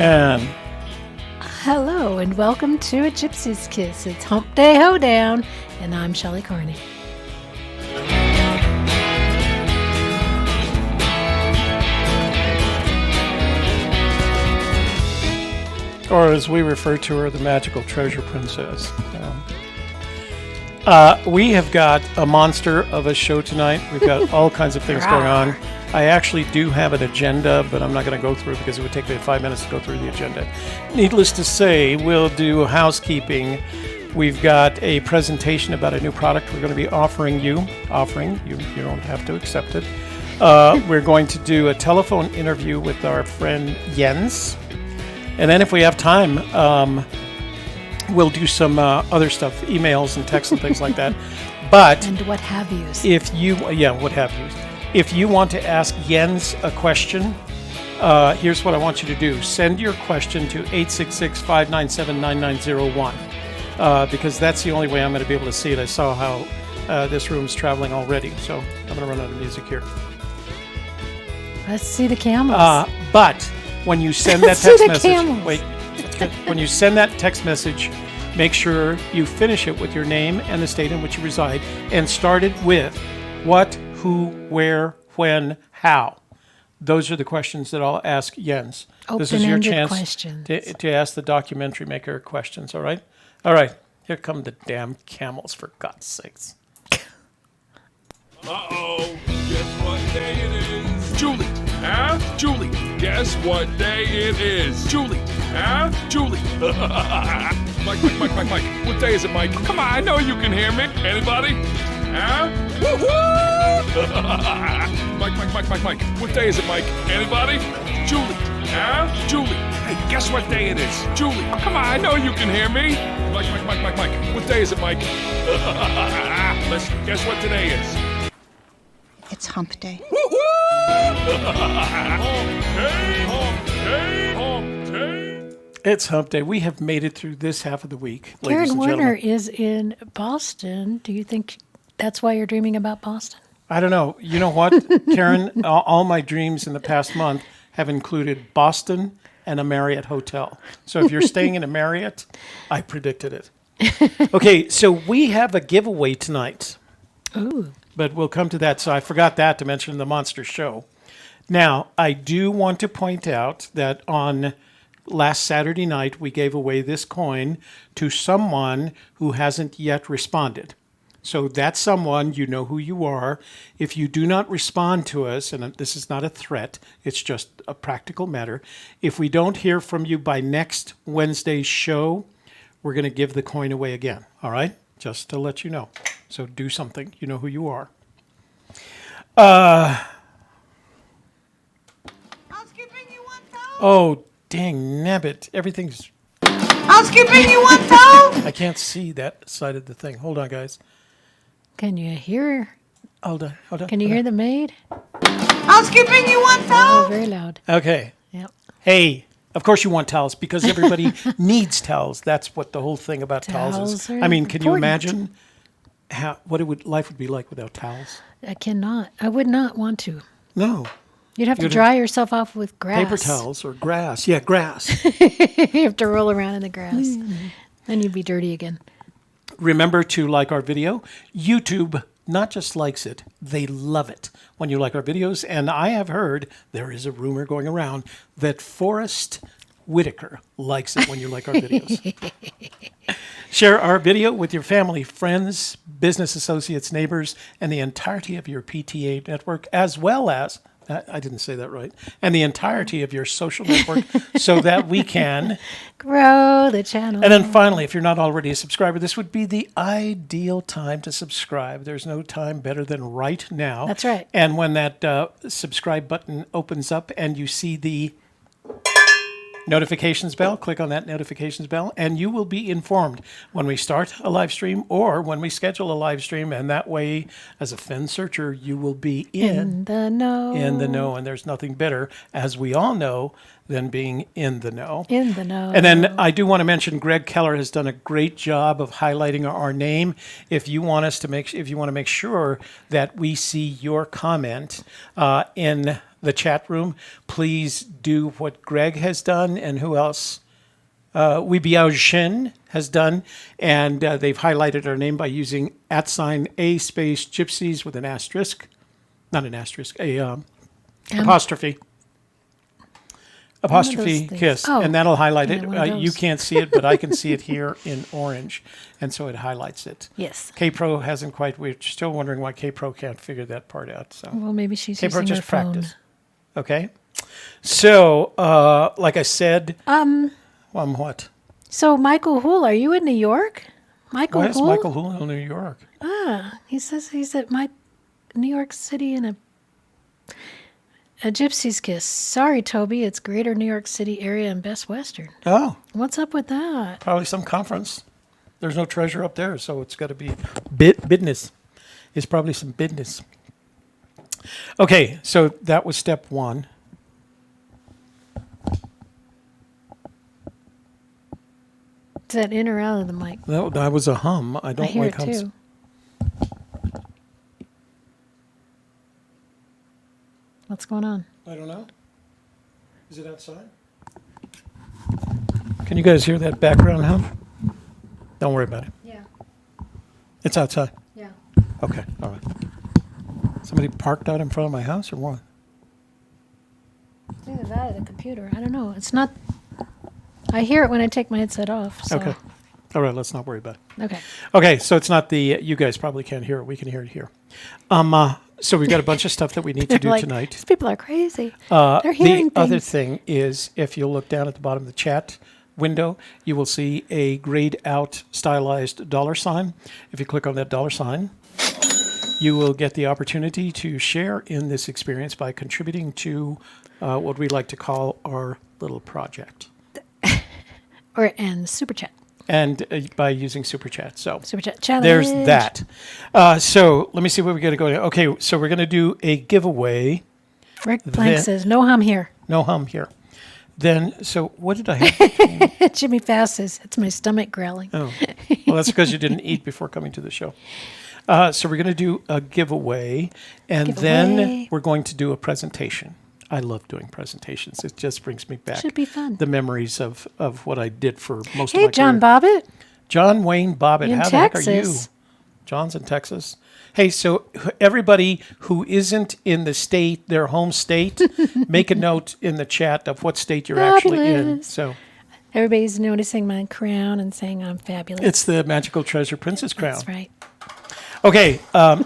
And hello and welcome to A Gypsy's Kiss. It's Humpday Hoedown, and I'm Shelley Carney. or as we refer to her, the magical treasure princess. We have got a monster of a show tonight. We've got all kinds of things going on. I actually do have an agenda, but I'm not going to go through it because it would take me 5 minutes to go through the agenda. Needless to say, we'll do housekeeping. We've got a presentation about a new product we're going to be offering you. You don't have to accept it. We're going to do a telephone interview with our friend Jens. And then if we have time, we'll do some other stuff, emails and texts and things like that. But and what have yous. What have yous. If you want to ask Jens a question, here's what I want you to do. Send your question to 866-597-9901 because that's the only way I'm going to be able to see it. I saw how this room's traveling already, so I'm going to run out of music here. Let's see the camels. But when you send that text message, wait, that's good. When you send that text message, make sure you finish it with your name and the state in which you reside, and start it with what, who, where, when, how. Those are the questions that I'll ask Jens. This is your chance to ask the documentary maker questions, all right? All right, here come the damn camels, for God's sakes. Uh-oh, guess what day it is? Julie, Julie, guess what day it is? Julie, Julie. Mike, what day is it, Mike? Come on, I know you can hear me. Anybody? Woo-hoo! Mike, what day is it, Mike? Anybody? Julie, Julie. Hey, guess what day it is? Julie, come on, I know you can hear me. Mike, what day is it, Mike? Let's guess what today is. It's Hump Day. Woo-hoo! Hump day. It's Hump Day. We have made it through this half of the week, ladies Karen and Warner gentlemen. is in Boston. Do you think that's why you're dreaming about Boston? I don't know. You know what, Karen? all my dreams in the past month have included Boston and a Marriott hotel. So if you're staying in a Marriott, I predicted it. Okay, so we have a giveaway tonight. Ooh. But we'll come to that. So I forgot that to mention the Monster Show. Now, I do want to point out that on last Saturday night, we gave away this coin to someone who hasn't yet responded. So that's someone, you know who you are. If you do not respond to us, and this is not a threat, it's just a practical matter. If we don't hear from you by next Wednesday's show, we're going to give the coin away again. All right? Just to let you know. So do something. You know who you are. Housekeeping, you want towel? Oh, dang nabbit. Everything's... Housekeeping, you want towel? I can't see that side of the thing. Hold on, guys. Can you hear? Hold on. Can you hear the maid? Housekeeping, you want towel? Oh, very loud. Okay. Yep. Hey, of course you want towels because everybody needs towels. That's what the whole thing about towels is. Towels are I mean, can you important. imagine what life would be like without towels? I cannot. I would not want to. No. You'd have to dry yourself off with grass. Paper towels or grass. Yeah, grass. You have to roll around in the grass. Then you'd be dirty again. Remember to like our video. YouTube not just likes it, they love it when you like our videos. And I have heard, there is a rumor going around, that Forrest Whitaker likes it when you like our videos. Share our video with your family, friends, business associates, neighbors, and the entirety of your PTA network, as well as, I didn't say that right, and the entirety of your social network so that we can grow the channel. And then finally, if you're not already a subscriber, this would be the ideal time to subscribe. There's no time better than right now. That's right. And when that subscribe button opens up and you see the notifications bell, click on that notifications bell, and you will be informed when we start a live stream or when we schedule a live stream. And that way, as a Fenn searcher, you will be in the know. In the know. And there's nothing better, as we all know, than being in the know. In the know. And then I do want to mention Greg Keller has done a great job of highlighting our name. If you want to make sure that we see your comment in the chat room, please do what Greg has done and who else? Shin has done, and they've highlighted our name by using @ space gypsies with an asterisk, not an asterisk, apostrophe kiss, and that'll highlight it. You can't see it, but I can see it here in orange, and so it highlights it. Yes. K-Pro hasn't quite. We're still wondering why K-Pro can't figure that part out. So Well, maybe she's K-Pro using just her phone. practice. Okay. So, like I said, what? So Michael Hool, are you in New York? Michael Why is Hool? Michael Hool in New York? He says he's at New York City in a Gypsy's Kiss. Sorry, Toby, it's Greater New York City area and Best Western. Oh, What's up with that? probably some conference. There's no treasure up there, so it's got to be business. It's probably some business. Okay, so that was step one. Is that in or out of the mic? That was a hum. I I don't hear like it hums. too. What's going on? I don't know. Is it outside? Can you guys hear that background hum? Don't worry about it. Yeah. It's outside. Yeah. Okay, all right. Somebody parked out in front of my house or what? It's either that or the computer. I don't know. It's not. I hear it when I take my headset off. So. Okay. All right, let's not worry about it. Okay. Okay, so it's not the, you guys probably can't hear it. We can hear it here. So we've got a bunch of stuff that we need to do Like, tonight. These people are crazy. They're hearing The other things. thing is, if you look down at the bottom of the chat window, you will see a grayed out stylized $sign. If you click on that $sign, you will get the opportunity to share in this experience by contributing to what we like to call our little project. And Super Chat. And by using Super Chat. So Super Chat challenge. there's that. So let me see what we got to go to. Okay, so we're going to do a giveaway. Rick Blank says, no hum here. No hum here. Then, so what did I have? Jimmy Fast says, it's my stomach growling. Oh, well, that's because you didn't eat before coming to the show. So we're going to do a giveaway, and then Giveaway. we're going to do a presentation. I love doing presentations. It just brings me back Should be fun. the memories of what I did for most of Hey, my John career. Bobbitt. John Wayne Bobbitt. In How the heck are you? Texas. John's in Texas. Hey, so everybody who isn't in the state, their home state, make a note in the chat of what state you're actually in. Fabulous. So Everybody's noticing my crown and saying I'm fabulous. it's the Magical Treasure Princess Crown. That's right. Okay,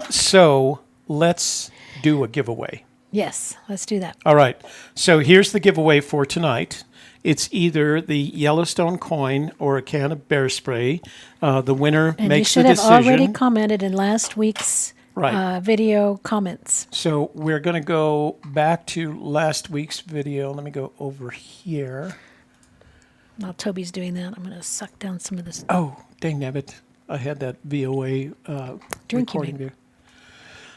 so let's do a giveaway. Yes, let's do that. All right. So here's the giveaway for tonight. It's either the Yellowstone coin or a can of bear spray. The winner And makes you the should have decision. already commented in last week's Right. video comments. So we're going to go back to last week's video. Let me go over here. While Toby's doing that, I'm going to suck down some of this. Oh, dang nabbit. I had that VOA Drink you recording made. there.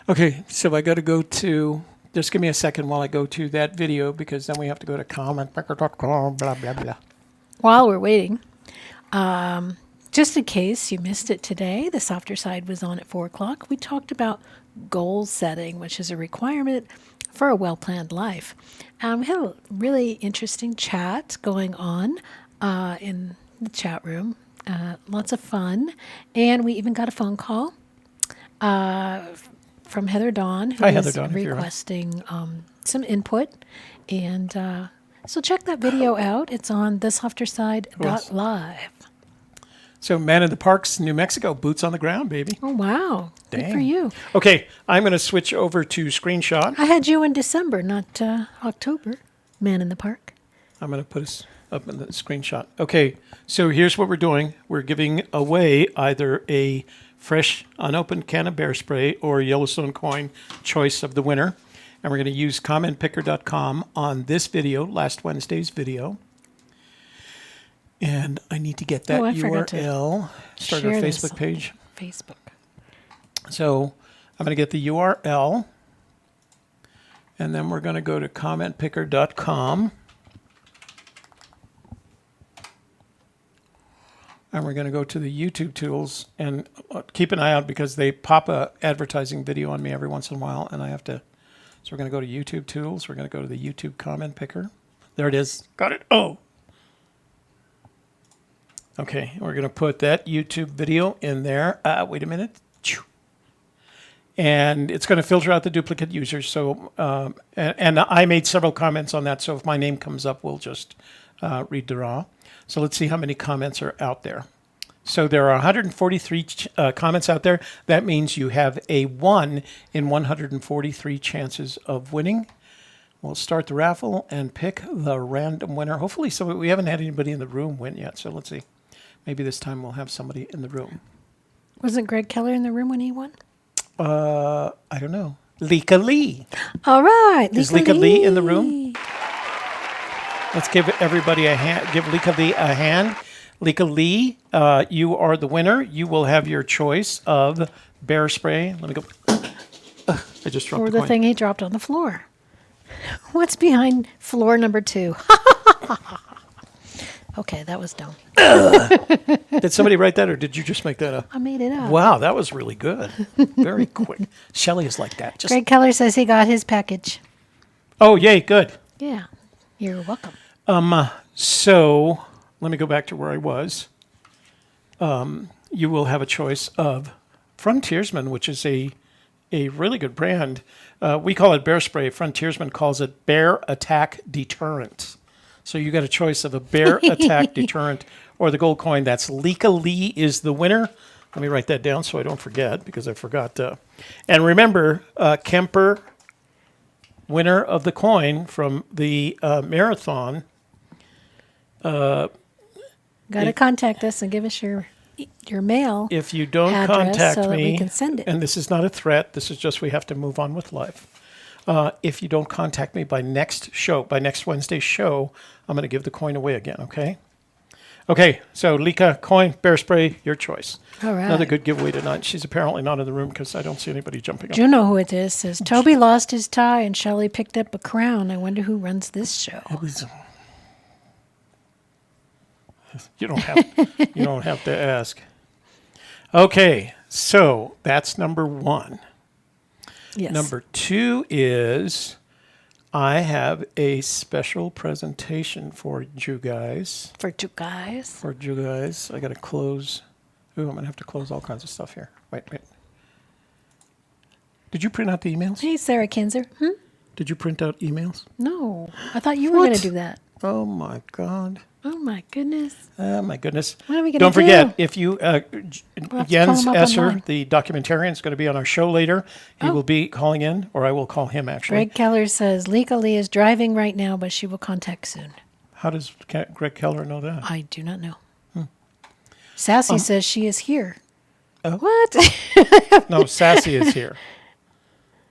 Okay, so I got to go to... Just give me a second while I go to that video, because then we have to go to commentpicker.com, blah, blah, blah. While we're waiting, just in case you missed it today, the softer side was on at 4 o'clock. We talked about goal setting, which is a requirement for a well-planned life. We had a really interesting chat going on in the chat room. Lots of fun. And we even got a phone call from Heather Dawn, who Hi, was Heather Dawn, if you're on. requesting some input. And so check that video out. It's on thesofterside.live. So Man in the Parks, New Mexico, boots on the ground, baby. Oh, wow. Good for Dang. you. Okay, I'm going to switch over to screenshot. I had you in December, not October. Man in the Park. I'm going to put us up in the screenshot. Okay, so here's what we're doing. We're giving away either a fresh, unopened can of bear spray or a Yellowstone coin, choice of the winner. And we're going to use commentpicker.com on this video, last Wednesday's video. And I need to get that I forgot to URL. Start our share this Facebook on page. Facebook. So I'm going to get the URL. And then we're going to go to commentpicker.com. And we're going to go to the YouTube tools and keep an eye out, because they pop a advertising video on me every once in a while, and I have to So we're going to go to YouTube Tools. We're going to go to the YouTube comment picker. There it is. Got it. Oh. Okay, we're going to put that YouTube video in there. Wait a minute. And it's going to filter out the duplicate users. So, and I made several comments on that. So if my name comes up, we'll just redraw. So let's see how many comments are out there. So there are 143 comments out there. That means you have a 1 in 143 chances of winning. We'll start the raffle and pick the random winner. Hopefully, so we haven't had anybody in the room win yet. So let's see. Maybe this time we'll have somebody in the room. Wasn't Greg Keller in the room when he won? I don't know. Lika Lee. All right. Is Lika Lee in the room? Let's give everybody a hand. Give Lika Lee a hand. Lika Lee, you are the winner. You will have your choice of bear spray. Let me go. I just dropped Or the the coin. thing he dropped on the floor. What's behind floor number 2? Okay, that was dumb. Did somebody write that, or did you just make that up? I made it up. Wow, that was really good. Very quick. Shelley is like that. Just Greg Keller says he got his package. oh, yay, good. Yeah, you're welcome. So let me go back to where I was. You will have a choice of Frontiersman, which is a really good brand. We call it bear spray. Frontiersman calls it bear attack deterrent. So you got a choice of a bear attack deterrent or the gold coin. That's Lika Lee is the winner. Let me write that down so I don't forget, because I forgot. And remember, Kemper, winner of the coin from the marathon. Got to contact us and give us your mail. If you don't address contact so that me, we can send it. and this is not a threat, this is just we have to move on with life. If you don't contact me by next Wednesday's show, I'm going to give the coin away again, okay? Okay, so Lika, coin, bear spray, your choice. All right. Another good giveaway tonight. She's apparently not in the room because I don't see anybody jumping up. Do you know who it is? Says Toby lost his tie and Shelley picked up a crown. I wonder who runs this show. It was, you don't have to ask. Okay, so that's number 1. Yes. Number 2 is I have a special presentation for you guys. For you guys. I got to close. Ooh, I'm going to have to close all kinds of stuff here. Wait. Did you print out the emails? Hey, Sarah Kinzer. Did you print out emails? No. I thought you were going to do that. Oh, my God. Oh, my goodness. Oh, my goodness. What are we going to do? Don't forget, if you, to Jens call him up Esser, online. the documentarian, is going to be on our show later. He will be calling in, or I will call him, actually. Greg Keller says Lika Lee is driving right now, but she will contact soon. How does Greg Keller know that? I do not know. Sassy says she is here. Oh. What? No, Sassy is here.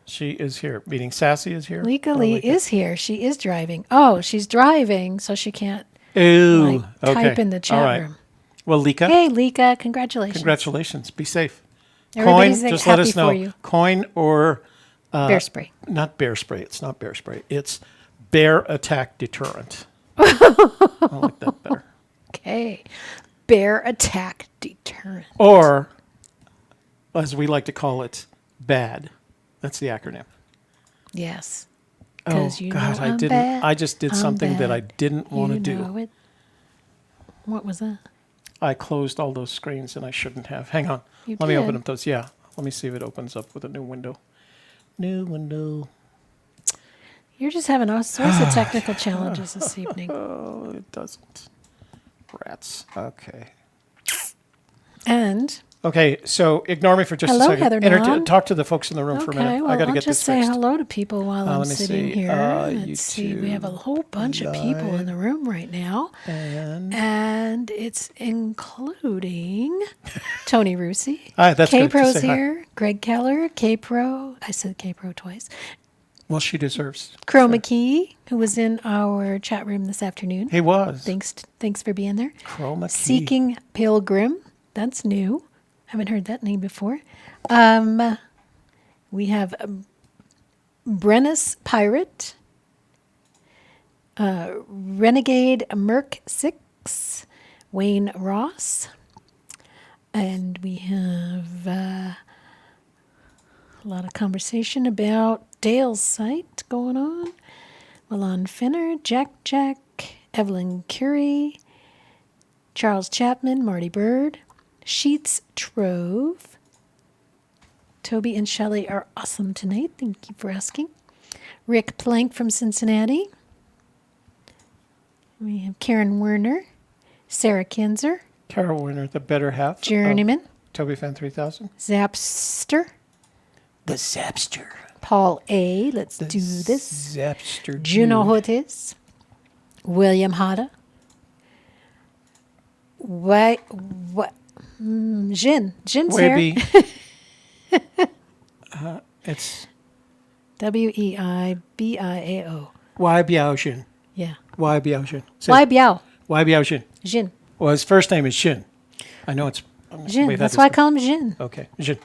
She is here. Meaning Sassy is here? Lika Or Lee Lika? is here. She is driving. Oh, she's driving, so she can't Ooh, type in the chat All right. room. Well, Lika, Hey, Lika, congratulations. congratulations. Be safe. Everybody's Coin, just happy let us know. for you. Coin or... Bear spray. Not bear spray. It's not bear spray. It's bear attack deterrent. I like that better. Okay. Bear attack deterrent. Or, as we like to call it, BAD. That's the acronym. Yes. Oh, 'Cause you God, know I I'm didn't. bad. I just did I'm something that I bad. didn't want to You do. know it. What was that? I closed all those screens and I shouldn't have. Hang on. You Let me open did. up those. Yeah. Let me see if it opens up with a new window. New window. You're just having all sorts of technical challenges this evening. Oh, it doesn't. Rats. Okay. And Okay, so ignore me for just Hello, a second. Heather Nunn. Talk to the folks in the room for a okay, minute. well, I got to I'll get just this say fixed. hello to people while I'm let me sitting see. here. Let's see. We have a YouTube whole bunch of people in the room right now. And it's including Tony Rusi. That's good. Just K-Pro's say hi. here. Greg Keller. K-Pro. I said K-Pro twice. Well, she deserves. Crow McKee, who was in our chat room this afternoon. He was. Thanks for being there. Chroma key. Seeking Pilgrim. That's new. Haven't heard that name before. We have Brennus Pirate. Renegade Merc 6. Wayne Ross. And we have A lot of conversation about Dale's site going on. Milan Finner, Jack, Evelyn Curie, Charles Chapman, Marty Bird, Sheets Trove. Toby and Shelley are awesome tonight. Thank you for asking. Rick Plank from Cincinnati. We have Karen Werner, Sarah Kinzer, Carol Winter, the better half. Journeyman, Toby Fan 3000. Zapster, The Zapster. Paul A. Let's do this. Zapster. Juno dude. Hotis, William Hada, what? Jin here. Webby. It's Weibiao. Wai Biaojin. Yeah. Wai Biaojin. Wai Biao. Wai Biaojin. Jin. Well, his first name is Shin. I know it's. Jin. we've had That's this why I con- call him Jin. Okay. Jin.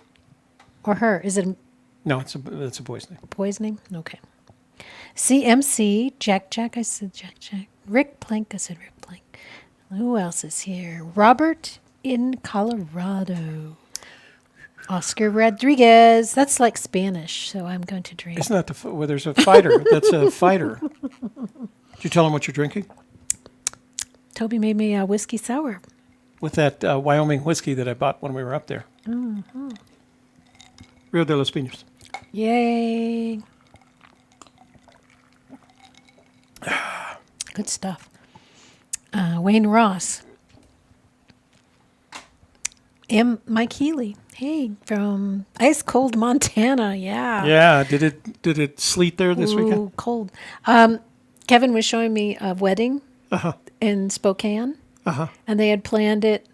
Or her. Is it a No, it's a boy's name. boy's name? Okay. CMC. Jack. I said Jack. Rick Plank. I said Rick Plank. Who else is here? Robert in Colorado. Oscar Rodriguez. That's like Spanish, so I'm going to drink. Isn't that well, there's a fighter. That's a fighter. Did you tell him what you're drinking? Toby made me a whiskey sour. With that Wyoming whiskey that I bought when we were up there. Mm-hmm. Rio de los Pinos. Yay. Good stuff. Wayne Ross. Mike Healy. Hey, from ice cold Montana. Yeah. Yeah. Did it sleet there this weekend? Ooh, cold. Kevin was showing me a wedding in Spokane, and they had planned it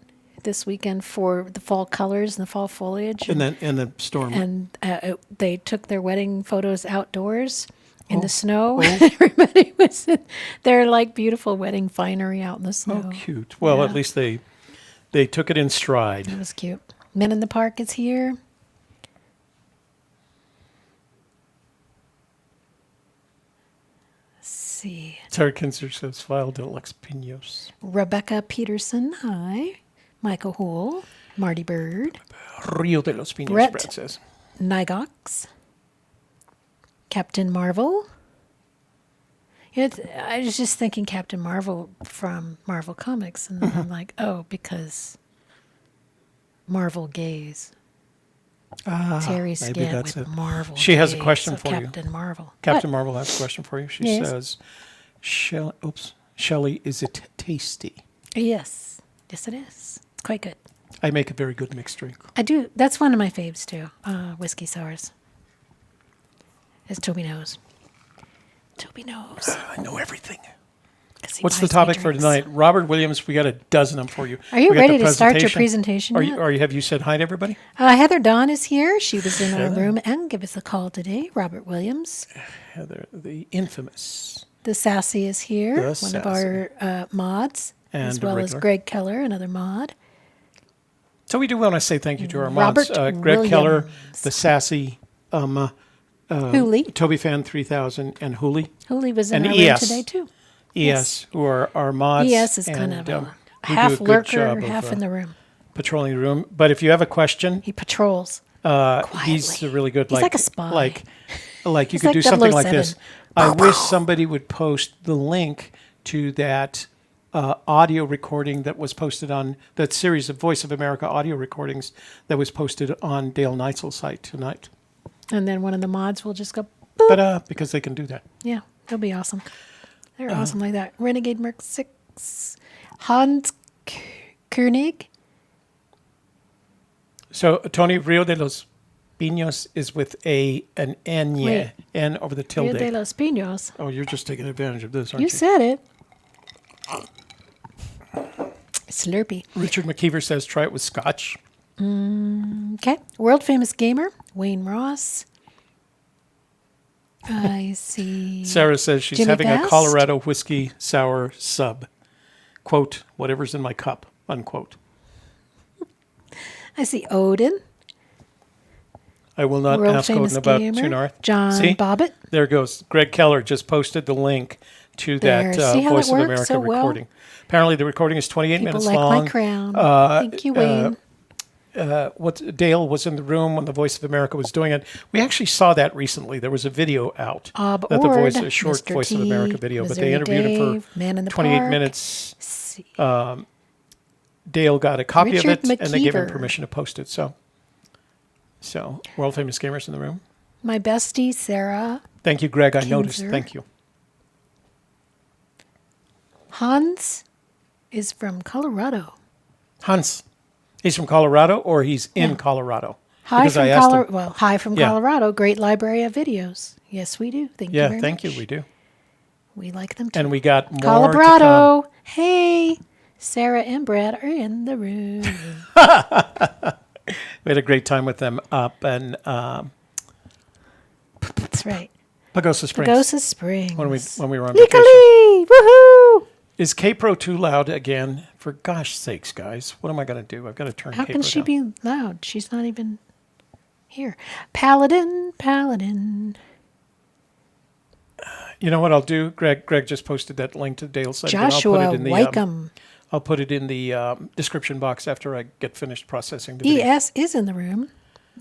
this weekend for the fall colors and the fall foliage. And the storm. And they took their wedding photos outdoors in the snow. Everybody was in their like beautiful wedding finery out in the snow. Oh, cute. Well, Yeah. at least they took it in stride. That was cute. Men in the Park is here. Let's see. Sarah Kinzer says, File de los Pinos. Rebecca Peterson, hi. Michael Hoole, Marty Bird, Rio de los Pinos, Brett. Brad says. Nigox, Captain Marvel. I was just thinking Captain Marvel from Marvel Comics, and then I'm like, oh, because Marvel gaze. Terry maybe Skid that's with it. Marvel. She has a gaze question of for you. Captain Marvel. Captain What? Marvel has a question for you. She Yes. says, Shelley, is it tasty? Yes. Yes, it is. It's quite good. I make a very good mixed drink. I do. That's one of my faves, too. Whiskey sours. As Toby knows. Toby knows. I know everything. 'Cause he What's the buys me topic for drinks. tonight? Robert Williams, we got a dozen of them for you. Are you We got ready the to start your presentation yet? Have you said hi to everybody? Heather Dawn is here. She was in our room and give us a call today. Robert Williams. Heather, the infamous. The Sassy is here. The one of our mods. As And well as regular. Greg Keller, another mod. So we do want to say thank you to our Robert mods. Greg Keller, Williams. the Sassy, Hooley. Toby Fan 3000, and Hooley. Hooley was in And our room ES. today, too. ES, who are our mods. ES is kind of and, a who half do a good lurker, job half of, in the room. patrolling the room. But if you have a question, He patrols. he's Quietly. really good. He's like a spy. Like you He's could like do something like 007. this. I wish somebody would post the link to that audio recording that was posted on that series of Voice of America audio recordings that was posted on Dale Neitzel's site tonight. And then one of the mods will just go, boop. But because they can do that. Yeah, it'll be awesome. They're awesome like that. Renegade Merc 6. Hans Koenig. So Tony, Rio de los Pinos is with an N, Wait. N over the Rio tilde. de los Pinos. Oh, you're just taking advantage of this, aren't You you? said it. Slurpee. Richard McKeever says try it with scotch. Okay. World famous gamer, Wayne Ross. I see. Sarah says she's Jimmy having Best? a Colorado whiskey sour sub. Quote, whatever's in my cup, unquote. I see Odin. I will not World ask famous Odin about gamer, True North. John See? Bobbitt. There goes. Greg Keller just posted the link to There. that See how Voice it of works America so well? recording. Apparently the recording is 28 People minutes like long. my crown. Thank you, Wayne. Dale was in the room when the Voice of America was doing it. We actually saw that recently. There was a video out Bob that Ord, a short Mr. Voice of T, America video, but they Missouri interviewed him Dave, for Man in the 28 Park. minutes. Dale got a copy Richard of it, and they gave him McKeever. permission to post it. So world famous gamers in the room. My bestie, Sarah. Thank you, Greg. I noticed. Kinzer. Thank you. Hans is from Colorado. Hans, he's from Colorado, or he's in Colorado. Hi Because from I asked him- Colorado. Well, hi from Yeah. Colorado. Great library of videos. Yes, we do. Thank you Yeah, very thank much. you. We do. We like them too. And we got more to Colorado. Hey, Sarah and Brad are in the room. We had a great time with them up in That's right. Pagosa Springs. Pagosa Springs. When we were on vacation. Legally! Woohoo! Is K-Pro too loud again? For gosh sakes, guys. What am I going to do? I've got to turn How K-Pro can she down. be loud? She's not even here. Paladin. You know what I'll do? Greg just posted that link to Dale's site. and I'll Joshua put it in the, Wycombe. I'll put it in the description box after I get finished processing the video. ES is in the room.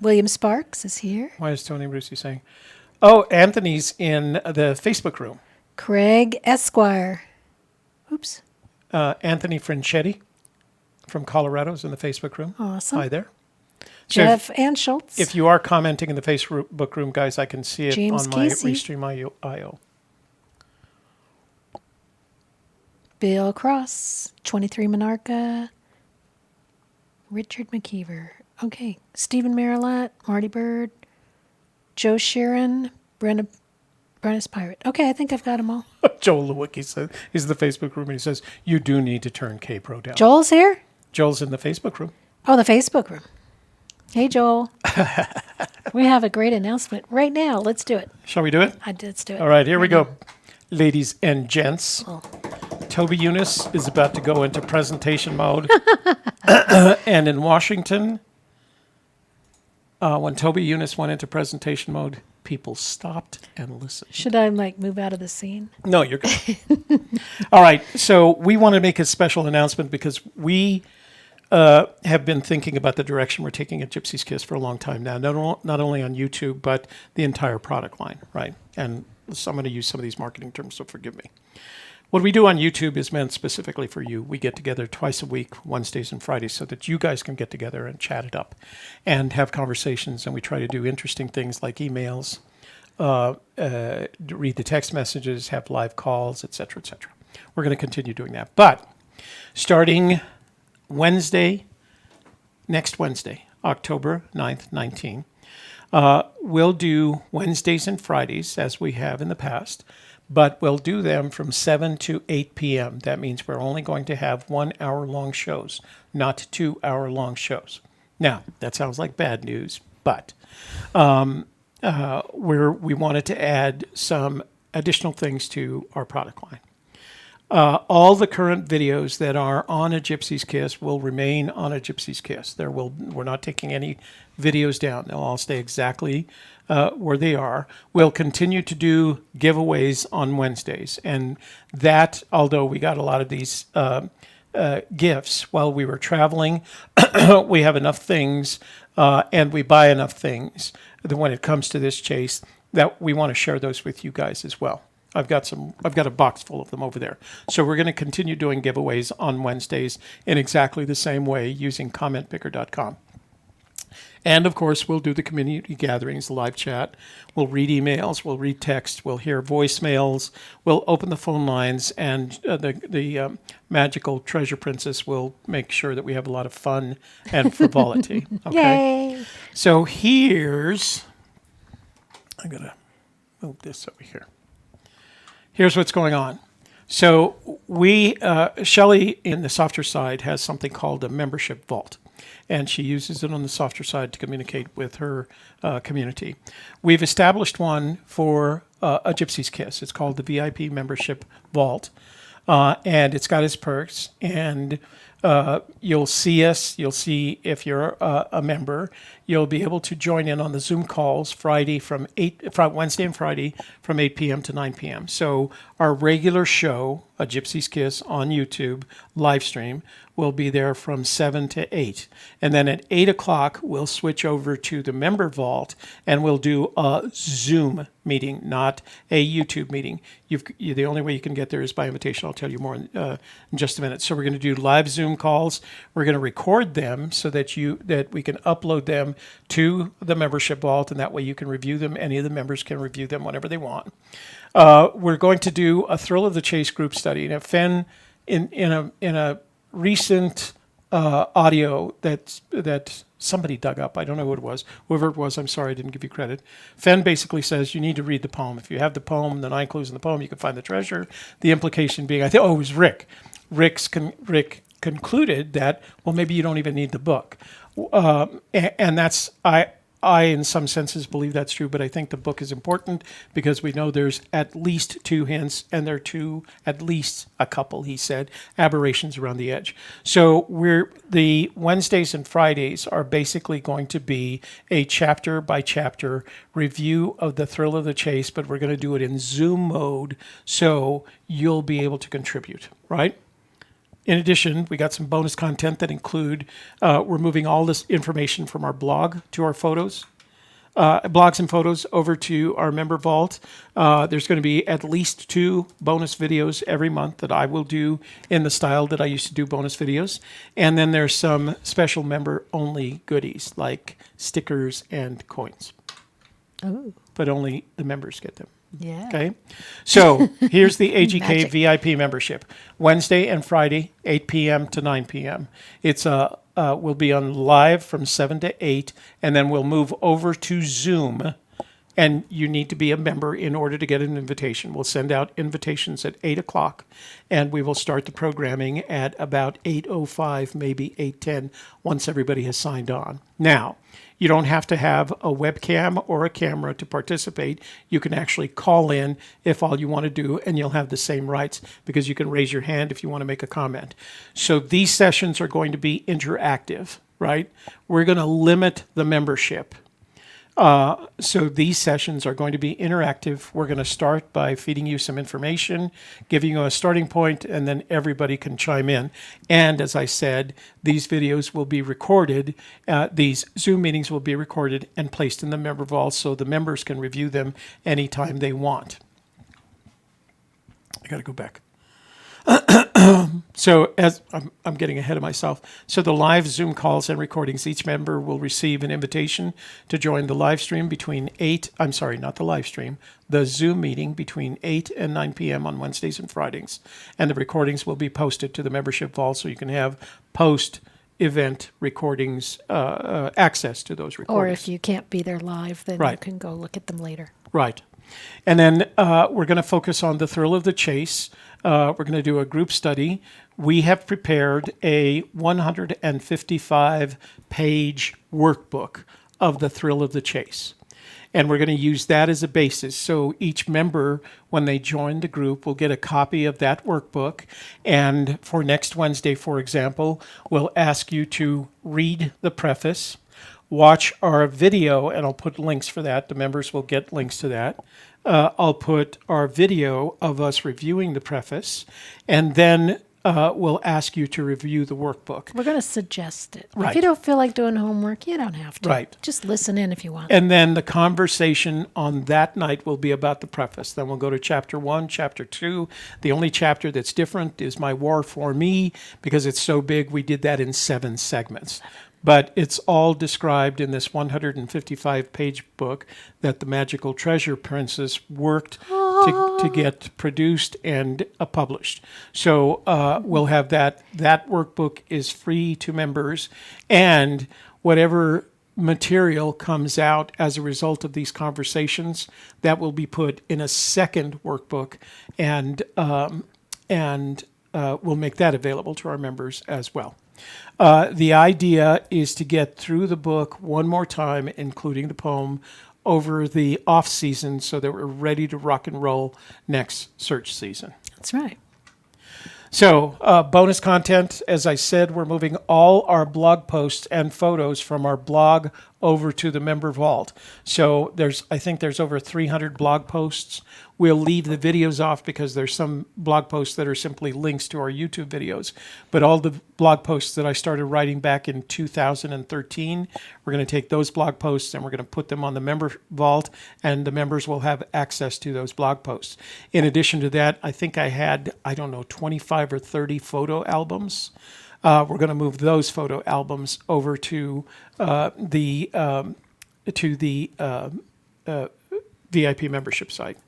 William Sparks is here. Why is Tony Brucey saying? Oh, Anthony's in the Facebook room. Craig Esquire. Oops. Anthony Franchetti from Colorado is in the Facebook room. Awesome. Hi there. So Jeff and Schultz. if you are commenting in the Facebook room, guys, I can see it James on my Casey. Restream IO. Bill Cross. 23 Monarcha. Richard McKeever. Okay. Stephen Marilat. Marty Bird. Joe Sheeran. Brenna's Pirate. Okay, I think I've got them all. Joel Lewicki says he's in the Facebook room, and he says you do need to turn K-Pro down. Joel's here? Joel's in the Facebook room. Oh, the Facebook room. Hey, Joel. We have a great announcement right now. Let's do it. Shall we do it? Let's do it. All right, here we now. go. Ladies and gents, Toby Eunice is about to go into presentation mode. And in Washington, when Toby Eunice went into presentation mode, people stopped and listened. Should I move out of the scene? No, you're good. All right, so we want to make a special announcement because we have been thinking about the direction we're taking at Gypsy's Kiss for a long time now, not only on YouTube, but the entire product line, right? And so I'm going to use some of these marketing terms, so forgive me. What we do on YouTube is meant specifically for you. We get together twice a week, Wednesdays and Fridays, so that you guys can get together and chat it up and have conversations. And we try to do interesting things like emails, read the text messages, have live calls, et cetera, et cetera. We're going to continue doing that. But starting next Wednesday, October 9th, 19, we'll do Wednesdays and Fridays as we have in the past, but we'll do them from 7 to 8 p.m. That means we're only going to have 1 hour long shows, not 2 hour long shows. Now, that sounds like bad news, but we wanted to add some additional things to our product line. All the current videos that are on a Gypsy's Kiss will remain on a Gypsy's Kiss. We're not taking any videos down. They'll all stay exactly where they are. We'll continue to do giveaways on Wednesdays. And that, although we got a lot of these gifts while we were traveling, we have enough things and we buy enough things that when it comes to this chase that we want to share those with you guys as well. I've got a box full of them over there. So we're going to continue doing giveaways on Wednesdays in exactly the same way using commentpicker.com. And of course, we'll do the community gatherings, the live chat. We'll read emails, we'll read text, we'll hear voicemails, we'll open the phone lines, and the magical treasure princess will make sure that we have a lot of fun and frivolity. Okay. Yay! So I'm going to move this over here. Here's what's going on. So Shelley in the softer side has something called a membership vault, and she uses it on the softer side to communicate with her community. We've established one for a Gypsy's Kiss. It's called the VIP Membership Vault, and it's got its perks. And You'll see us. You'll see if you're a member. You'll be able to join in on the Zoom calls Wednesday and Friday from 8 p.m. to 9 p.m. So our regular show, A Gypsy's Kiss on YouTube live stream, will be there from 7 to 8. And then at 8 o'clock, we'll switch over to the member vault and we'll do a Zoom meeting, not a YouTube meeting. The only way you can get there is by invitation. I'll tell you more in just a minute. So we're going to do live Zoom calls. We're going to record them so that we can upload them to the membership vault, and that way you can review them. Any of the members can review them whenever they want. We're going to do a Thrill of the Chase group study. Now, Fenn, in a recent audio that somebody dug up, I don't know who it was. Whoever it was, I'm sorry, I didn't give you credit. Fenn basically says you need to read the poem. If you have the poem, the 9 clues in the poem, you can find the treasure. The implication being, it was Rick. Rick concluded that, well, maybe you don't even need the book. And that's, I, in some senses, believe that's true, but I think the book is important because we know there's at least 2 hints, and there are at least a couple, he said, aberrations around the edge. So the Wednesdays and Fridays are basically going to be a chapter by chapter review of the Thrill of the Chase, but we're going to do it in Zoom mode so you'll be able to contribute, right? In addition, we got some bonus content that include, we're moving all this information from our blog to our photos, blogs and photos over to our member vault. There's going to be at least 2 bonus videos every month that I will do in the style that I used to do bonus videos. And then there's some special member-only goodies like stickers and coins. Oh. But only the members get them. Yeah. Okay. So here's the AGK Magic. VIP membership. Wednesday and Friday, 8 p.m. to 9 p.m. It's we'll be on live from 7 to 8, and then we'll move over to Zoom. And you need to be a member in order to get an invitation. We'll send out invitations at 8 o'clock, and we will start the programming at about 8:05, maybe 8:10, once everybody has signed on. Now, you don't have to have a webcam or a camera to participate. You can actually call in if all you want to do, and you'll have the same rights because you can raise your hand if you want to make a comment. So these sessions are going to be interactive, right? We're going to limit the membership. So these sessions are going to be interactive. We're going to start by feeding you some information, giving you a starting point, and then everybody can chime in. And as I said, these videos will be recorded. These Zoom meetings will be recorded and placed in the member vault so the members can review them anytime they want. I got to go back. So as I'm getting ahead of myself. So the live Zoom calls and recordings, each member will receive an invitation to join the live stream between the Zoom meeting between 8 and 9 p.m. on Wednesdays and Fridays. And the recordings will be posted to the membership vault so you can have post-event recordings, access to those recordings. Or if you can't be there live, then you can go look at them later. Right. And then we're going to focus on the Thrill of the Chase. We're going to do a group study. We have prepared a 155-page workbook of the Thrill of the Chase. And we're going to use that as a basis. So each member, when they join the group, will get a copy of that workbook. And for next Wednesday, for example, we'll ask you to read the preface, watch our video, and I'll put links for that. The members will get links to that. I'll put our video of us reviewing the preface, and then we'll ask you to review the workbook. We're going to suggest it. Right. If you don't feel like doing homework, you don't have to. Right. Just listen in if you want. And then the conversation on that night will be about the preface. Then we'll go to chapter 1, chapter 2. The only chapter that's different is My War for Me, because it's so big, we did that in 7 segments. But it's all described in this 155-page book that the Magical Treasure Princess worked to get produced and published. So we'll have that. That workbook is free to members, and whatever material comes out as a result of these conversations, that will be put in a second workbook, and we'll make that available to our members as well. The idea is to get through the book one more time, including the poem, over the off season so that we're ready to rock and roll next search season. That's right. So, bonus content, as I said, we're moving all our blog posts and photos from our blog over to the member vault. So I think there's over 300 blog posts. We'll leave the videos off because there's some blog posts that are simply links to our YouTube videos. But all the blog posts that I started writing back in 2013, we're going to take those blog posts and we're going to put them on the member vault, and the members will have access to those blog posts. In addition to that, I think I had, 25 or 30 photo albums. We're going to move those photo albums over to the VIP membership site.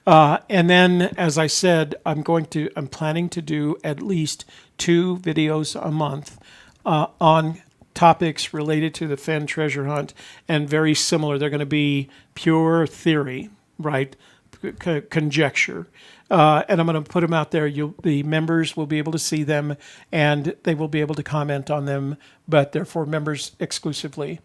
And then, as I said, I'm planning to do at least 2 videos a month on topics related to the Fenn treasure hunt, and very similar. They're going to be pure theory, right? Conjecture. And I'm going to put them out there. The members will be able to see them, and they will be able to comment on them, but they're for members exclusively.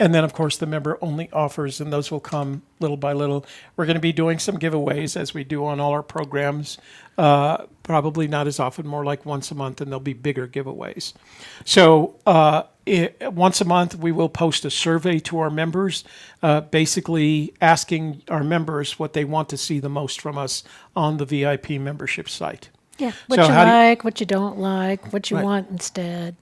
And then, of course, the member-only offers, and those will come little by little. We're going to be doing some giveaways as we do on all our programs. Probably not as often, more like once a month, and there'll be bigger giveaways. So once a month, we will post a survey to our members, basically asking our members what they want to see the most from us on the VIP membership site. Yeah, what you like, what you don't like, what you want instead.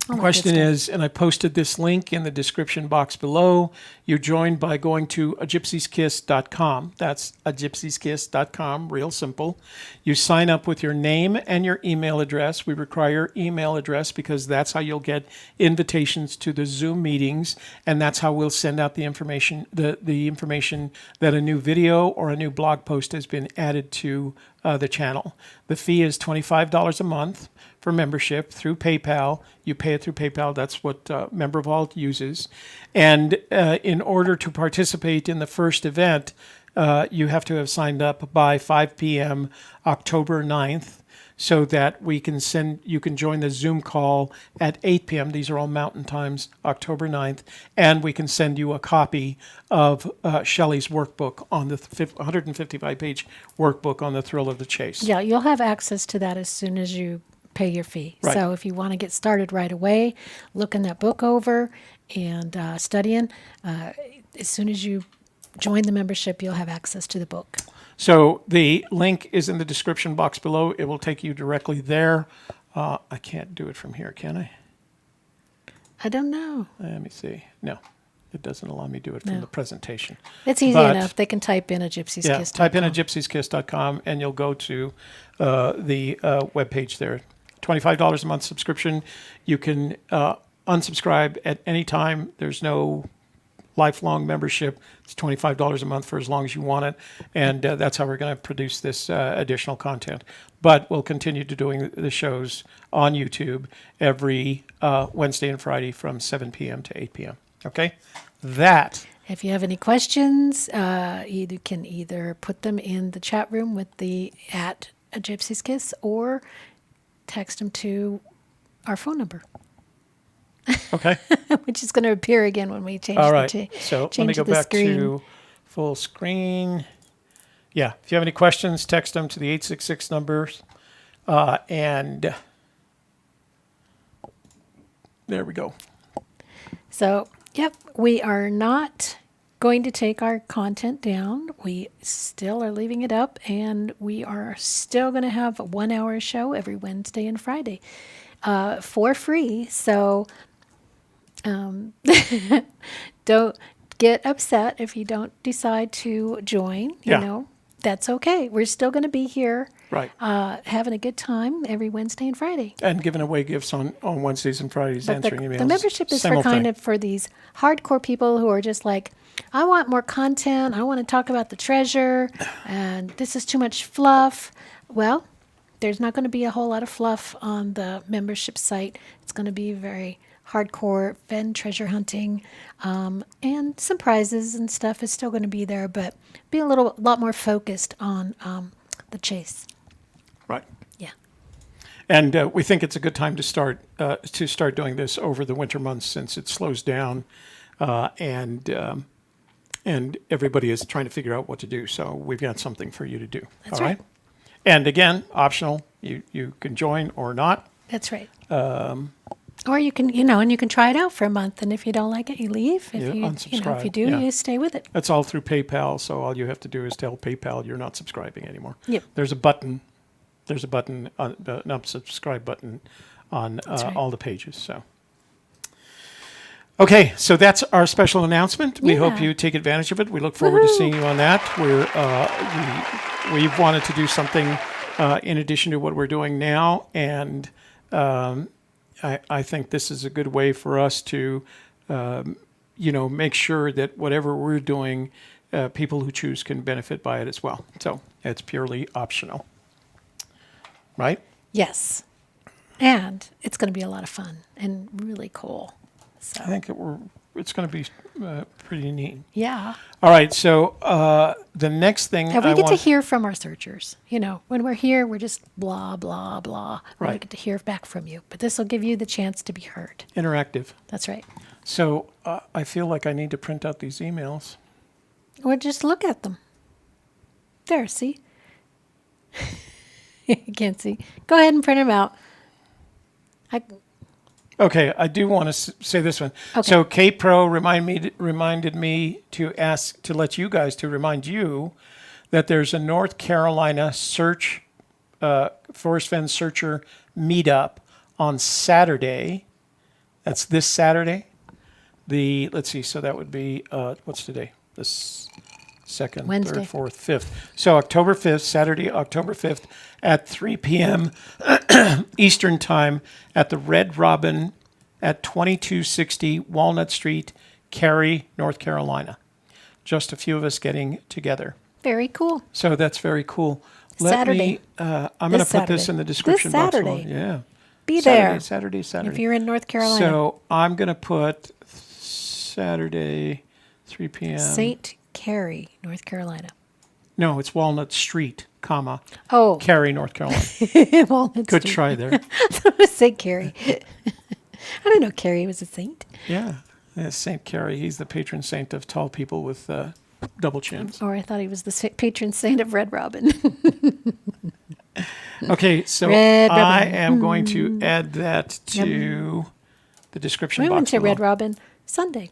The question is, and I posted this link in the description box below, you join by going to agypsieskiss.com. That's agypsieskiss.com, real simple. You sign up with your name and your email address. We require your email address because that's how you'll get invitations to the Zoom meetings, and that's how we'll send out the information, the information that a new video or a new blog post has been added to the channel. The fee is $25 a month for membership through PayPal. You pay it through PayPal. That's what Member Vault uses. And in order to participate in the first event, you have to have signed up by 5 p.m. October 9th, so that you can join the Zoom call at 8 p.m. These are all mountain times, October 9th. And we can send you a copy of Shelley's workbook, on the 155-page workbook on the thrill of the chase. Yeah, you'll have access to that as soon as you pay your fee. Right. So if you want to get started right away, looking that book over and studying, as soon as you join the membership, you'll have access to the book. So the link is in the description box below. It will take you directly there. I can't do it from here, can I? I don't know. Let me see. No, it doesn't allow me to do it from the presentation. It's easy enough. They can type in agypsieskiss.com. Yeah, type in agypsieskiss.com and you'll go to the webpage there. $25 a month subscription. You can unsubscribe at any time. There's no lifelong membership. It's $25 a month for as long as you want it. And that's how we're going to produce this additional content. But we'll continue to doing the shows on YouTube every Wednesday and Friday from 7 p.m. to 8 p.m. Okay? If you have any questions, you can either put them in the chat room with the @agypsieskiss or text them to our phone number. Okay. Which is going to appear again when we change All right. so let me go back to full screen. Yeah. If you have any questions, text them to the 866 numbers. And there we go. So, yep, we are not going to take our content down. We still are leaving it up, and we are still going to have a 1-hour show every Wednesday and Friday for free. So don't get upset if you don't decide to join. You know, that's okay. We're still going to be here, right? Having a good time every Wednesday and Friday, and giving away gifts on Wednesdays and Fridays, but answering emails. The membership is for these hardcore people who are just like, I want more content. I want to talk about the treasure, and this is too much fluff. Well, there's not going to be a whole lot of fluff on the membership site. It's going to be very hardcore Fenn treasure hunting, and some prizes and stuff is still going to be there, but be a lot more focused on the chase. Right. Yeah. And we think it's a good time to start doing this over the winter months, since it slows down, and everybody is trying to figure out what to do. So we've got something for you to do. That's all right. And again, optional. You can join or not. That's right. Or you can, and you can try it out for a month, and if you don't like it, you leave. If You you, unsubscribe, if you do, yeah. you stay with it. That's all through PayPal. So all you have to do is tell PayPal you're not subscribing anymore. Yep. There's a button. There's a button, an unsubscribe button on right. all the pages. So. Okay, so that's our special announcement. We hope Yeah. you take advantage of it. We look forward to seeing you on that. We've wanted to do something in addition to what we're doing now, and I think this is a good way for us to, make sure that whatever we're doing, people who choose can benefit by it as well. So it's purely optional, right? Yes. And it's going to be a lot of fun and really cool. So, I think it's going to be pretty neat. yeah. All right, so the next thing And we I get to want, hear from our searchers. When we're here, we're just blah, blah, blah. We Right. don't get to hear back from you. But this will give you the chance to be heard. interactive. That's right. So I feel like I need to print out these emails. Or just look at them. There, see? You can't see. Go ahead and print them out. Okay, I do want to say this one. Okay. So K Pro reminded me to let you guys to remind you that there's a North Carolina Forrest Fenn Searcher meetup on Saturday. That's this Saturday. Let's see. So that would be what's today? This second, Wednesday. third, fourth, fifth. So October 5th, Saturday, October 5th at 3 p.m. Eastern Time at the Red Robin at 2260 Walnut Street, Cary, North Carolina. Just a few of us getting together. Very cool. So that's very cool. Saturday. I'm going to put this Saturday. in the description This box. Saturday. Yeah. Be Saturday, there. If you're in North Carolina. So I'm going to put Saturday, 3 p.m. St. Cary, North Carolina. No, it's Walnut Street, comma, Oh. Cary, North Carolina. Walnut Good Street. try there. I thought it was St. Cary. I didn't know Cary was a saint. Yeah. St. Cary. He's the patron saint of tall people with double chins. Or I thought he was the patron saint of Red Robin. Okay, so Red I Robin. am going to add that to the description We box went to below. Red Robin Sunday.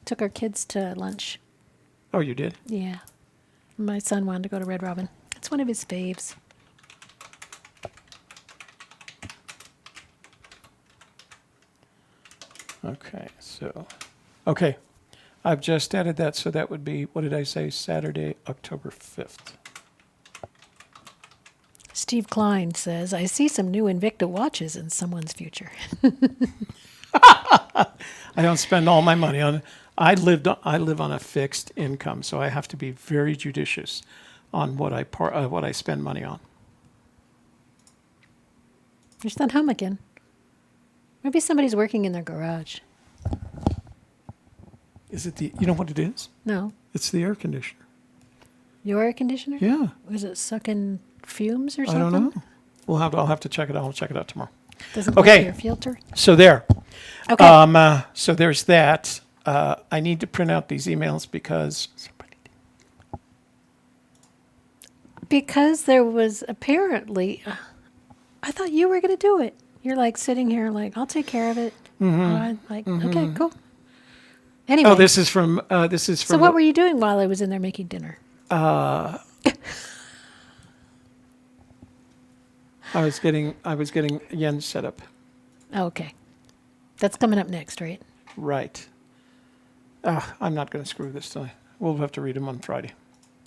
Took our kids to lunch. Oh, you did? Yeah. My son wanted to go to Red Robin. It's one of his faves. Okay, I've just added that, so that would be, what did I say, Saturday, October 5th. Steve Klein says, I see some new Invicta watches in someone's future. I don't spend all my money on it. I live on a fixed income, so I have to be very judicious on what I spend money on. There's that hum again. Maybe somebody's working in their garage. Is it you know what it is? No. It's the air conditioner. Your air conditioner? Yeah. Was it sucking fumes or I something? don't know. I'll have to check it out. I'll check it out tomorrow. Doesn't Okay. go your filter? So there. Okay. So there's that. I need to print out these emails Because there was apparently, I thought you were going to do it. You're like sitting here like, I'll take care of it. Okay, cool. Anyway. Oh, this is from. So what were you doing while I was in there making dinner? I was getting Jens set up. Oh, okay. That's coming up next, right? Right. I'm not going to screw this tonight. We'll have to read them on Friday.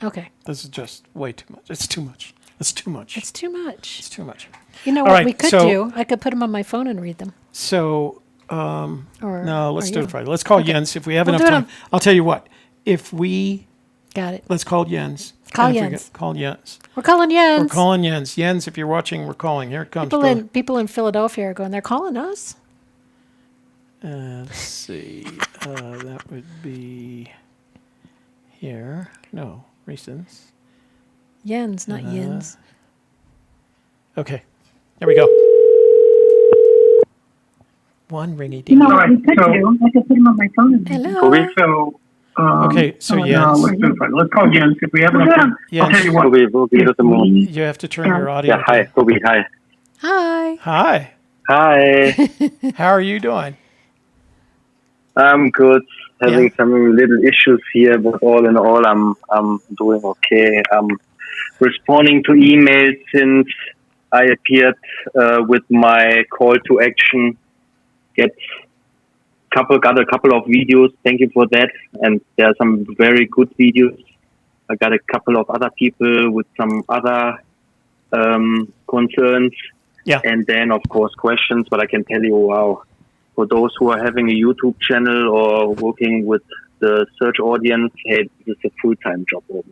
Okay. This is just way too much. It's too much. It's too much. It's too much. It's too much. You know All what right, we could so- do? I could put them on my phone and read them. So, Or no, let's or do you. it Friday. Let's call Jens if we have We'll enough do it time. on- I'll tell you what. If we Got it. let's call Jens. Call And if we Jens. get- Call Jens. We're calling Jens. We're calling Jens. Jens, if you're watching, we're calling. Here it comes. People in Philadelphia are going, they're calling us. Let's see. That would be here. No, recents. Jens, not Jens. Okay. There we go. One ringy ding. You know what we could do? I could put him on my phone. And Hello. Felicio, Okay, so no, Jens. let's do it. Let's call Jens. If we have enough time, I'll Jens. tell you what. Toby will be at the moment. You have to turn your audio Yeah, hi, down. Toby, hi. Hi. Hi. Hi, How are you doing? I'm good. Having Yeah. some little issues here, but all in all, I'm doing okay. I'm responding to emails since I appeared with my call to action. Got a couple of videos. Thank you for that. And there are some very good videos. I got a couple of other people with some other concerns. Yeah. And then, of course, questions. But I can tell you, wow, for those who are having a YouTube channel or working with the search audience, hey, this is a full-time job almost.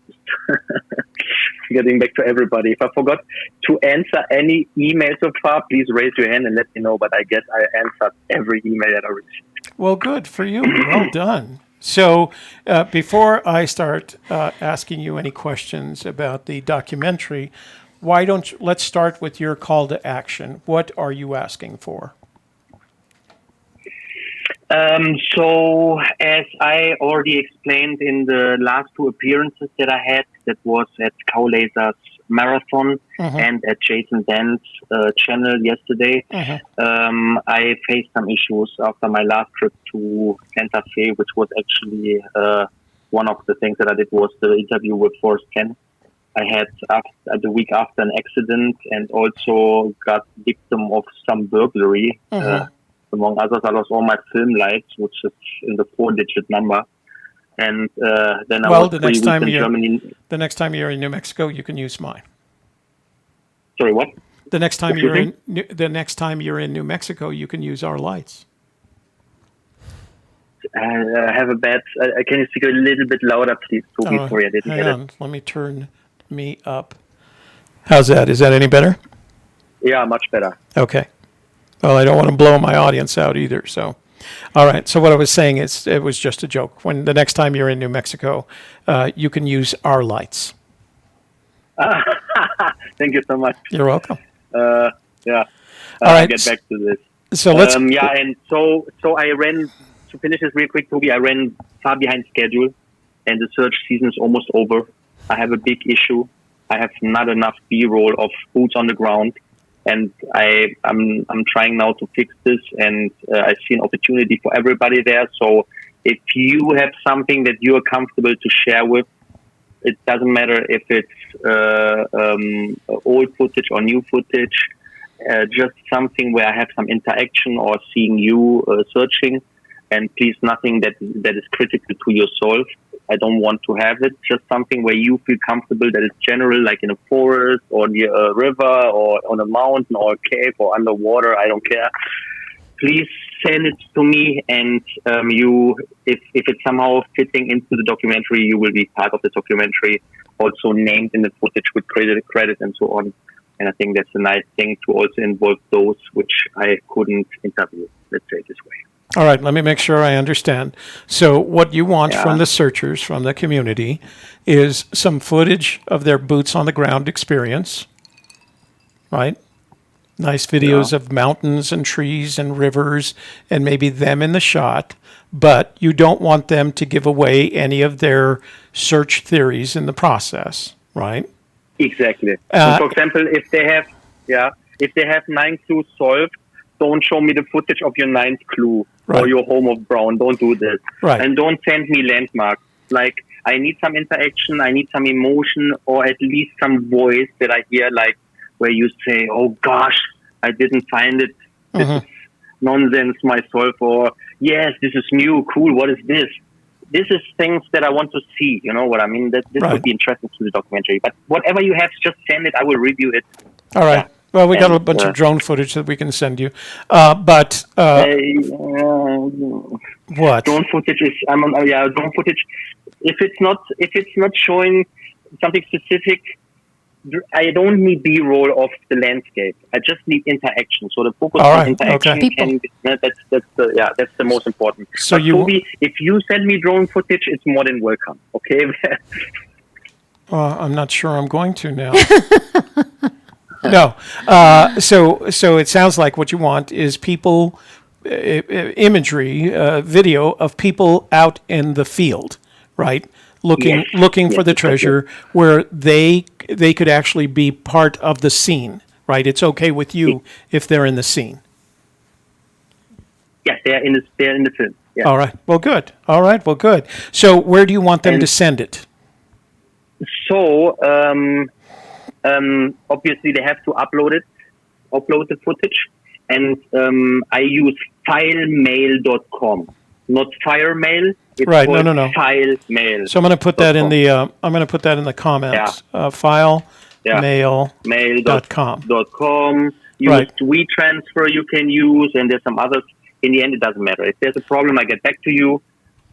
Getting back to everybody. If I forgot to answer any email so far, please raise your hand and let me know. But I guess I answered every email that I received. Well, good for you. Well done. So before I start asking you any questions about the documentary, let's start with your call to action. What are you asking for? So, as I already explained in the last two appearances that I had, that was at Cow Laser's Marathon and at Jason Dan's channel yesterday, I faced some issues after my last trip to Santa Fe, which was actually one of the things that I did was the interview with Forrest Fenn. I had the week after an accident and also got victim of some burglary. Among others, I lost all my film lights, which is in the 4-digit number. And then I was the 3 next weeks time in you're Germany. the next time you're in New Mexico, you can use mine. Sorry, what? The next time Excuse you're in New Mexico, you can use our lights. I have a bad... can you speak a little bit louder, please, Toby? Sorry, I didn't Hang get on. it. Let me turn me up. How's that? Is that any better? Yeah, much better. Okay. Well, I don't want to blow my audience out either. So, all right. So what I was saying is, it was just a joke. When the next time you're in New Mexico, you can use our lights. Thank you so much. You're welcome. Yeah. All I'll right. get back to this. So let's. Yeah, and so I ran, to finish this real quick, Toby, I ran far behind schedule, and the search season is almost over. I have a big issue. I have not enough B-roll of boots on the ground, and I'm trying now to fix this, and I see an opportunity for everybody there. So if you have something that you are comfortable to share with, it doesn't matter if it's old footage or new footage, just something where I have some interaction or seeing you searching, and please nothing that is critical to yourself. I don't want to have it. Just something where you feel comfortable that is general, like in a forest or near a river or on a mountain or a cave or underwater. I don't care. Please send it to me, and if it's somehow fitting into the documentary, you will be part of the documentary, also named in the footage with credit and so on. And I think that's a nice thing to also involve those which I couldn't interview. Let's say it this way. All right, let me make sure I understand. So what you want from the searchers, from the community, is some footage of their boots on the ground experience, right? Nice videos of mountains and trees and rivers and maybe them in the shot, but you don't want them to give away any of their search theories in the process, right? Exactly. So for example, if they have 9 clues solved, don't show me the footage of your 9th clue or your home of brown. Don't do this. Right. And don't send me landmarks. Like, I need some interaction, I need some emotion, or at least some voice that I hear, like, where you say, oh gosh, I didn't find it. This is nonsense myself. Or, yes, this is new, cool, what is this? This is things that I want to see, you know what I mean? This would be interesting to the documentary. But whatever you have, just send it, I will review it. All right. Yeah. Well, we got a bunch of drone footage that we can send you. But what? Drone footage is drone footage. If it's not showing something specific, I don't need B-roll of the landscape. I just need interaction. So the focus on interaction can be, that's the most important. So but Toby, if you send me drone footage, it's more than welcome. Okay. I'm not sure I'm going to now. No. So it sounds like what you want is people, imagery, video of people out in the field, right? Looking for the exactly. treasure, where they could actually be part of the scene, right? It's okay with you if they're in the scene. Yes, they're in the film. Yeah. All right. Well, good. All right. Well, good. So where do you want them to send it? So obviously they have to upload the footage, and I use filemail.com, not FireMail. It's Right. called No. FileMail. So I'm going to put that in the comments. Filemail.com. Use Right. WeTransfer you can use, and there's some others. In the end, it doesn't matter. If there's a problem, I get back to you,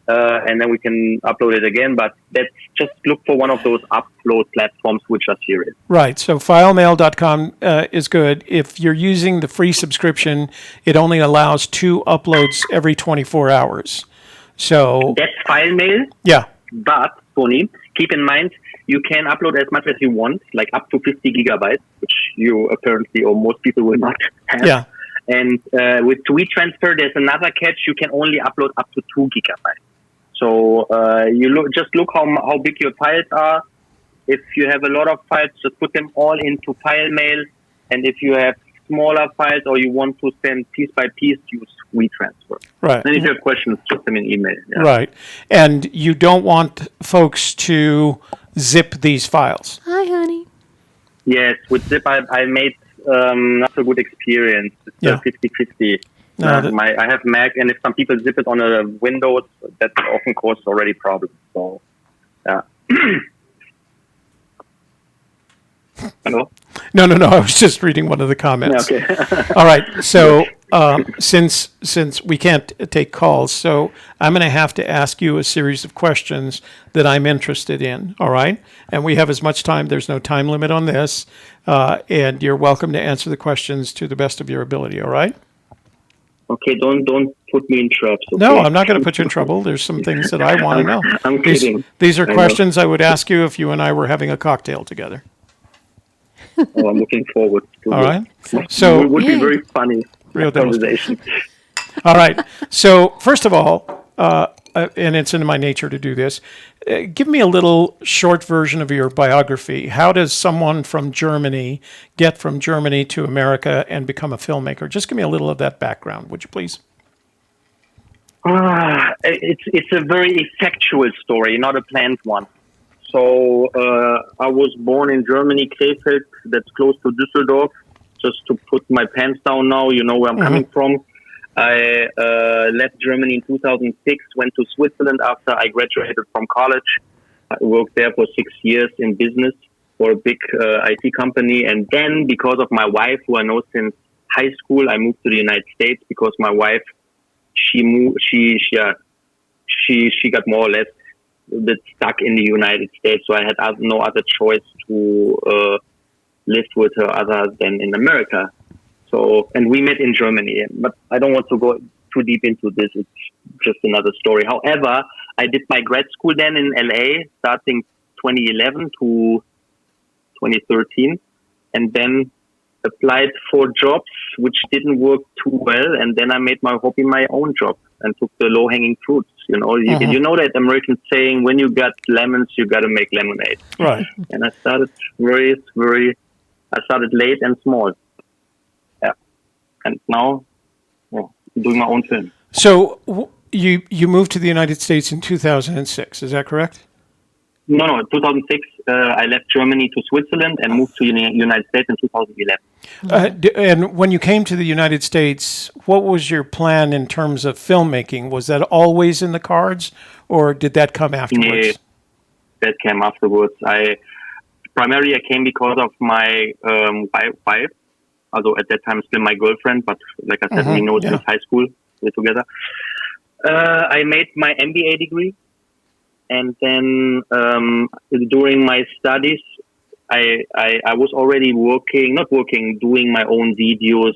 and then we can upload it again. But that's just look for one of those upload platforms which are serious. Right. So filemail.com is good. If you're using the free subscription, it only allows 2 uploads every 24 hours. So That's FileMail. yeah. But, Tony, keep in mind, you can upload as much as you want, like up to 50 gigabytes, which you apparently, or most people will not have. Yeah. And with WeTransfer, there's another catch. You can only upload up to 2 gigabytes. So just look how big your files are. If you have a lot of files, just put them all into FileMail. And if you have smaller files or you want to send piece by piece, use WeTransfer. Right. And if you have questions, just send me an email. Yeah. Right. And you don't want folks to zip these files. Hi, honey. Yes, with Zip, I made not so good experience. It's Yeah. 50-50. No, I have Mac, and if some people zip it on a Windows, that often causes already problems. So, yeah. Hello? No. I was just reading one of the comments. Okay. All right. So since we can't take calls, so I'm going to have to ask you a series of questions that I'm interested in. All right. And we have as much time. There's no time limit on this. And you're welcome to answer the questions to the best of your ability. All right. Okay, don't put me in traps. Okay? No, I'm not going to put you in trouble. There's some things that I want to know. I'm kidding. These are I know. questions I would ask you if you and I were having a cocktail together. Oh, I'm looking forward to All it. right. So It would be Yay. very funny Real deal. conversation. All right. So first of all, and it's in my nature to do this, give me a little short version of your biography. How does someone from Germany get from Germany to America and become a filmmaker? Just give me a little of that background, would you please? It's a very effectual story, not a planned one. So I was born in Germany, Krefeld, that's close to Düsseldorf. Just to put my pants down now, you know where I'm coming from. I left Germany in 2006, went to Switzerland after I graduated from college. I worked there for 6 years in business for a big IT company. And then because of my wife, who I know since high school, I moved to the United States because my wife, she got more or less a bit stuck in the United States. So I had no other choice to live with her other than in America. So, and we met in Germany, but I don't want to go too deep into this. It's just another story. However, I did my grad school then in LA, starting 2011 to 2013, and then applied for jobs which didn't work too well. And then I made my hobby my own job and took the low-hanging fruits. You know, you know that American saying, when you got lemons, you got to make lemonade. Right. And I started I started late and small. Yeah. And now, doing my own film. So you moved to the United States in 2006, is that correct? No, 2006, I left Germany to Switzerland and moved to the United States in 2011. And when you came to the United States, what was your plan in terms of filmmaking? Was that always in the cards, or did that come afterwards? Yeah, that came afterwards. Primarily I came because of my wife, although at that time still my girlfriend, but like I said, we know since high school, we're together. I made my MBA degree. And then during my studies, I was already doing my own videos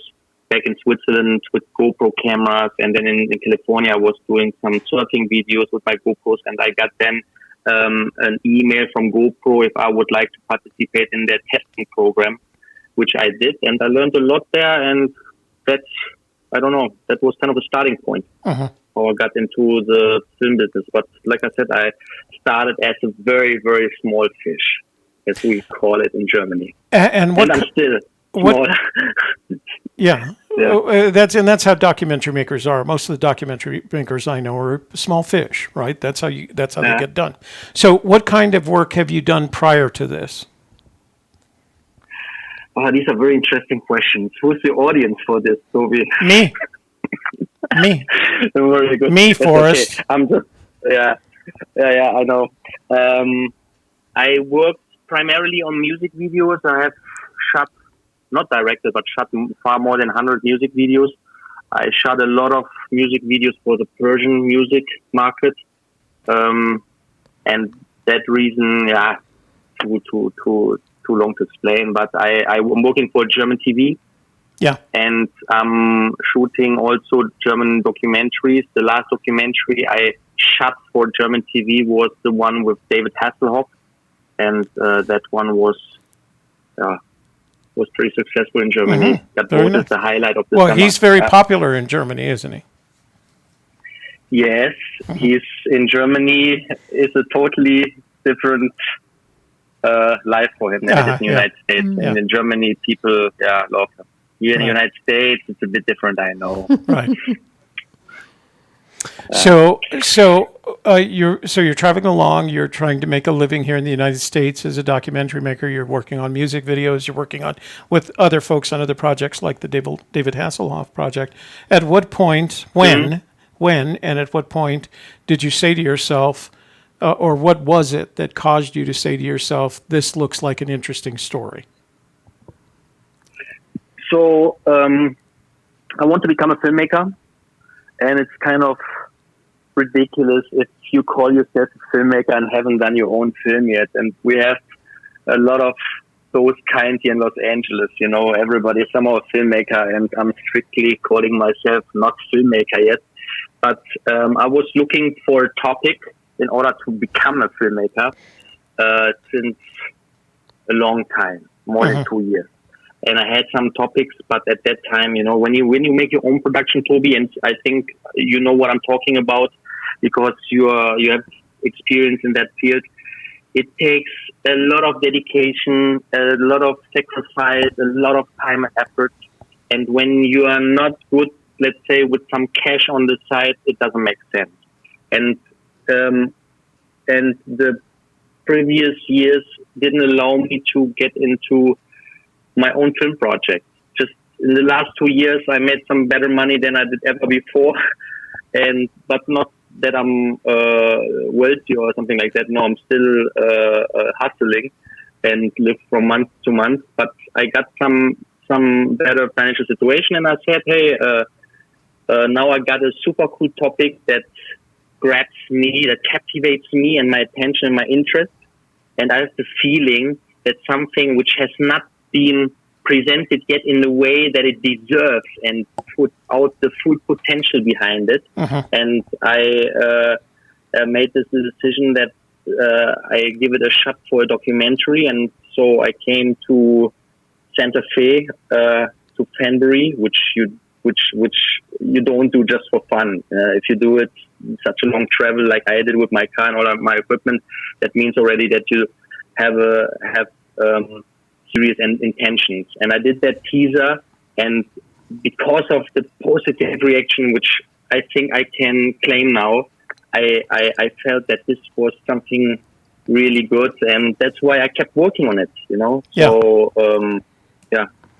back in Switzerland with GoPro cameras. And then in California, I was doing some surfing videos with my GoPros. And I got then an email from GoPro if I would like to participate in their testing program, which I did. And I learned a lot there. And that was kind of a starting point. or got into the film business. But like I said, I started as a very, very small fish, as we call it in Germany. And what? And I'm still what- small. Yeah, Yeah. That's how documentary makers are. Most of the documentary makers I know are small fish, right? That's how they get done. So, what kind of work have you done prior to this? These are very interesting questions. Who's the audience for this, Toby? Me. Very good. Me, That's Forrest. okay. I'm just I know. I worked primarily on music videos. I have shot, not directed, but shot far more than 100 music videos. I shot a lot of music videos for the Persian music market, and that reason, too long to explain. But I'm working for German TV. Yeah. And I'm shooting also German documentaries. The last documentary I shot for German TV was the one with David Hasselhoff, and that one was pretty successful in Germany. That was the highlight of the summer. Well, he's very popular in Germany, isn't he? Yes, he's in Germany. It's a totally different life for him than it is in the United States. And in Germany, people love him. Here in the United States, it's a bit different, I know. Right. You're traveling along. You're trying to make a living here in the United States as a documentary maker. You're working on music videos. You're working on with other folks on other projects like the David Hasselhoff project. At what point, when, and at what point did you say to yourself, or what was it that caused you to say to yourself, "This looks like an interesting story"? So I want to become a filmmaker, and it's kind of ridiculous if you call yourself a filmmaker and haven't done your own film yet. And we have a lot of those kinds here in Los Angeles. You know, everybody is somehow a filmmaker, and I'm strictly calling myself not filmmaker yet. But I was looking for a topic in order to become a filmmaker since a long time, more than 2 years. And I had some topics, but at that time, you know, when you make your own production, Toby, and I think you know what I'm talking about because you have experience in that field. It takes a lot of dedication, a lot of sacrifice, a lot of time and effort. And when you are not good, let's say, with some cash on the side, it doesn't make sense. And the previous years didn't allow me to get into my own film project. Just in the last 2 years, I made some better money than I did ever before, but not that I'm wealthy or something like that. No, I'm still hustling and live from month to month. But I got some better financial situation, and I said, hey, now I got a super cool topic that grabs me, that captivates me and my attention and my interest, and I have the feeling that something which has not been presented yet in the way that it deserves and put out the full potential behind it. And I made this decision that I give it a shot for a documentary. And so I came to Santa Fe, to Fanbury, which you don't do just for fun. If you do it such a long travel like I did with my car and all of my equipment, that means already that you have serious intentions. And I did that teaser, and because of the positive reaction, which I think I can claim now, I felt that this was something really good, and that's why I kept working on it, you know? So, and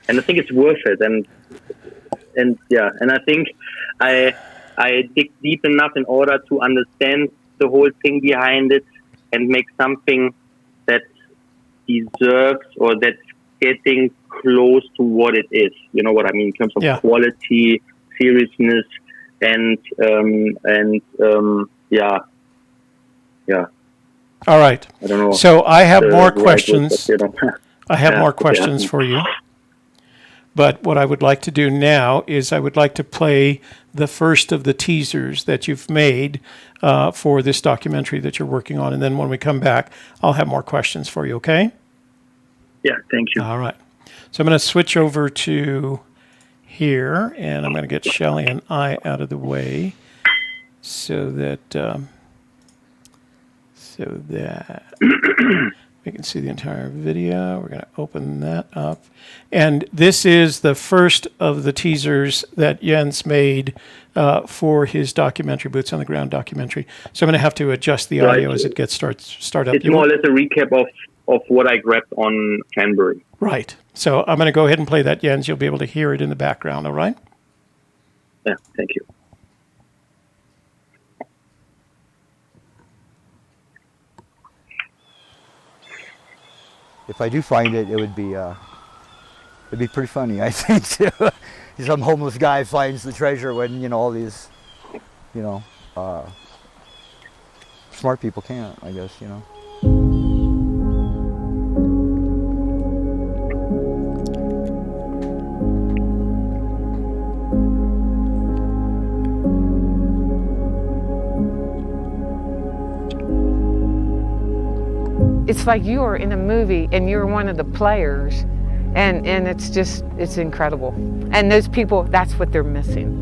I think it's worth it. And I think I dig deep enough in order to understand the whole thing behind it and make something that deserves or that's getting close to what it is. You know what I mean? In terms of quality, seriousness, and All right. I don't know. So I have more questions. I have more questions for you. But what I would like to do now is I would like to play the first of the teasers that you've made for this documentary that you're working on. And then when we come back, I'll have more questions for you, okay? Yeah, thank you. All right. So I'm going to switch over to here, and I'm going to get Shelley and I out of the way. so that we can see the entire video. We're going to open that up. And this is the first of the teasers that Jens made for his documentary, Boots on the Ground documentary. So I'm going to have to adjust the audio as it gets start up. It's more or less a recap of what I grabbed on Canberra. Right. So I'm going to go ahead and play that, Jens. You'll be able to hear it in the background, all right? Yeah, thank you. If I do find it, it'd be pretty funny, I think, too. Some homeless guy finds the treasure when, all these, smart people can't, I guess, It's like you are in a movie and you're one of the players, and it's incredible. And those people, that's what they're missing.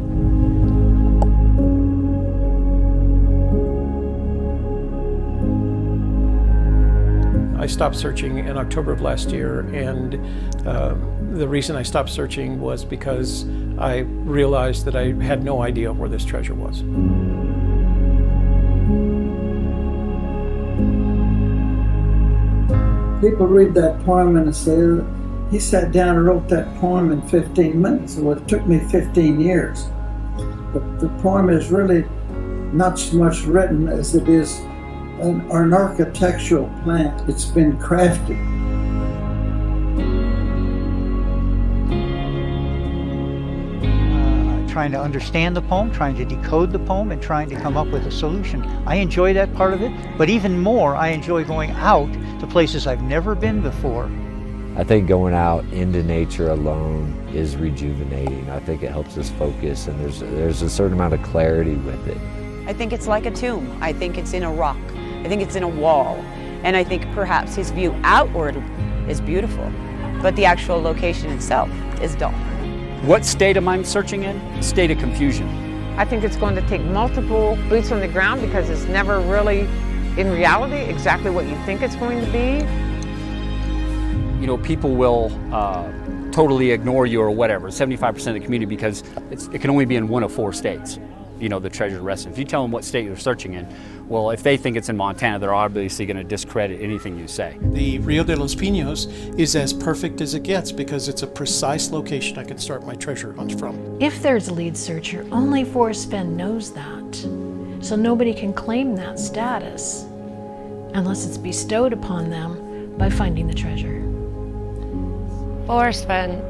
I stopped searching in October of last year, and the reason I stopped searching was because I realized that I had no idea where this treasure was. People read that poem and say, he sat down and wrote that poem in 15 minutes. Well, it took me 15 years. But the poem is really not so much written as it is an architectural plant. It's been crafted. Trying to understand the poem, trying to decode the poem, and trying to come up with a solution. I enjoy that part of it, but even more, I enjoy going out to places I've never been before. I think going out into nature alone is rejuvenating. I think it helps us focus, and there's a certain amount of clarity with it. I think it's like a tomb. I think it's in a rock. I think it's in a wall. And I think perhaps his view outward is beautiful, but the actual location itself is dull. What state am I searching in? State of confusion. I think it's going to take multiple boots on the ground because it's never really, in reality, exactly what you think it's going to be. People will totally ignore you or whatever, 75% of the community, because it can only be in one of 4 states, the treasure rests in. If you tell them what state you're searching in, well, if they think it's in Montana, they're obviously going to discredit anything you say. The Rio de los Pinos is as perfect as it gets because it's a precise location I can start my treasure hunt from. If there's a lead searcher, only Forrest Fenn knows that. So nobody can claim that status unless it's bestowed upon them by finding the treasure. Forrest Fenn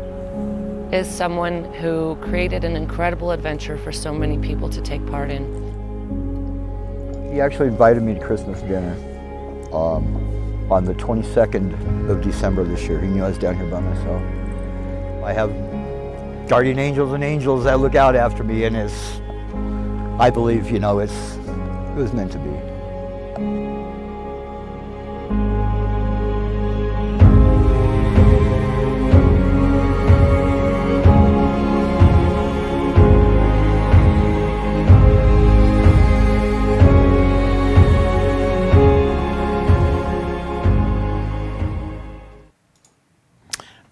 is someone who created an incredible adventure for so many people to take part in. He actually invited me to Christmas dinner on the 22nd of December this year. He knew I was down here by myself. I have guardian angels and angels that look out after me, and I believe, it was meant to be.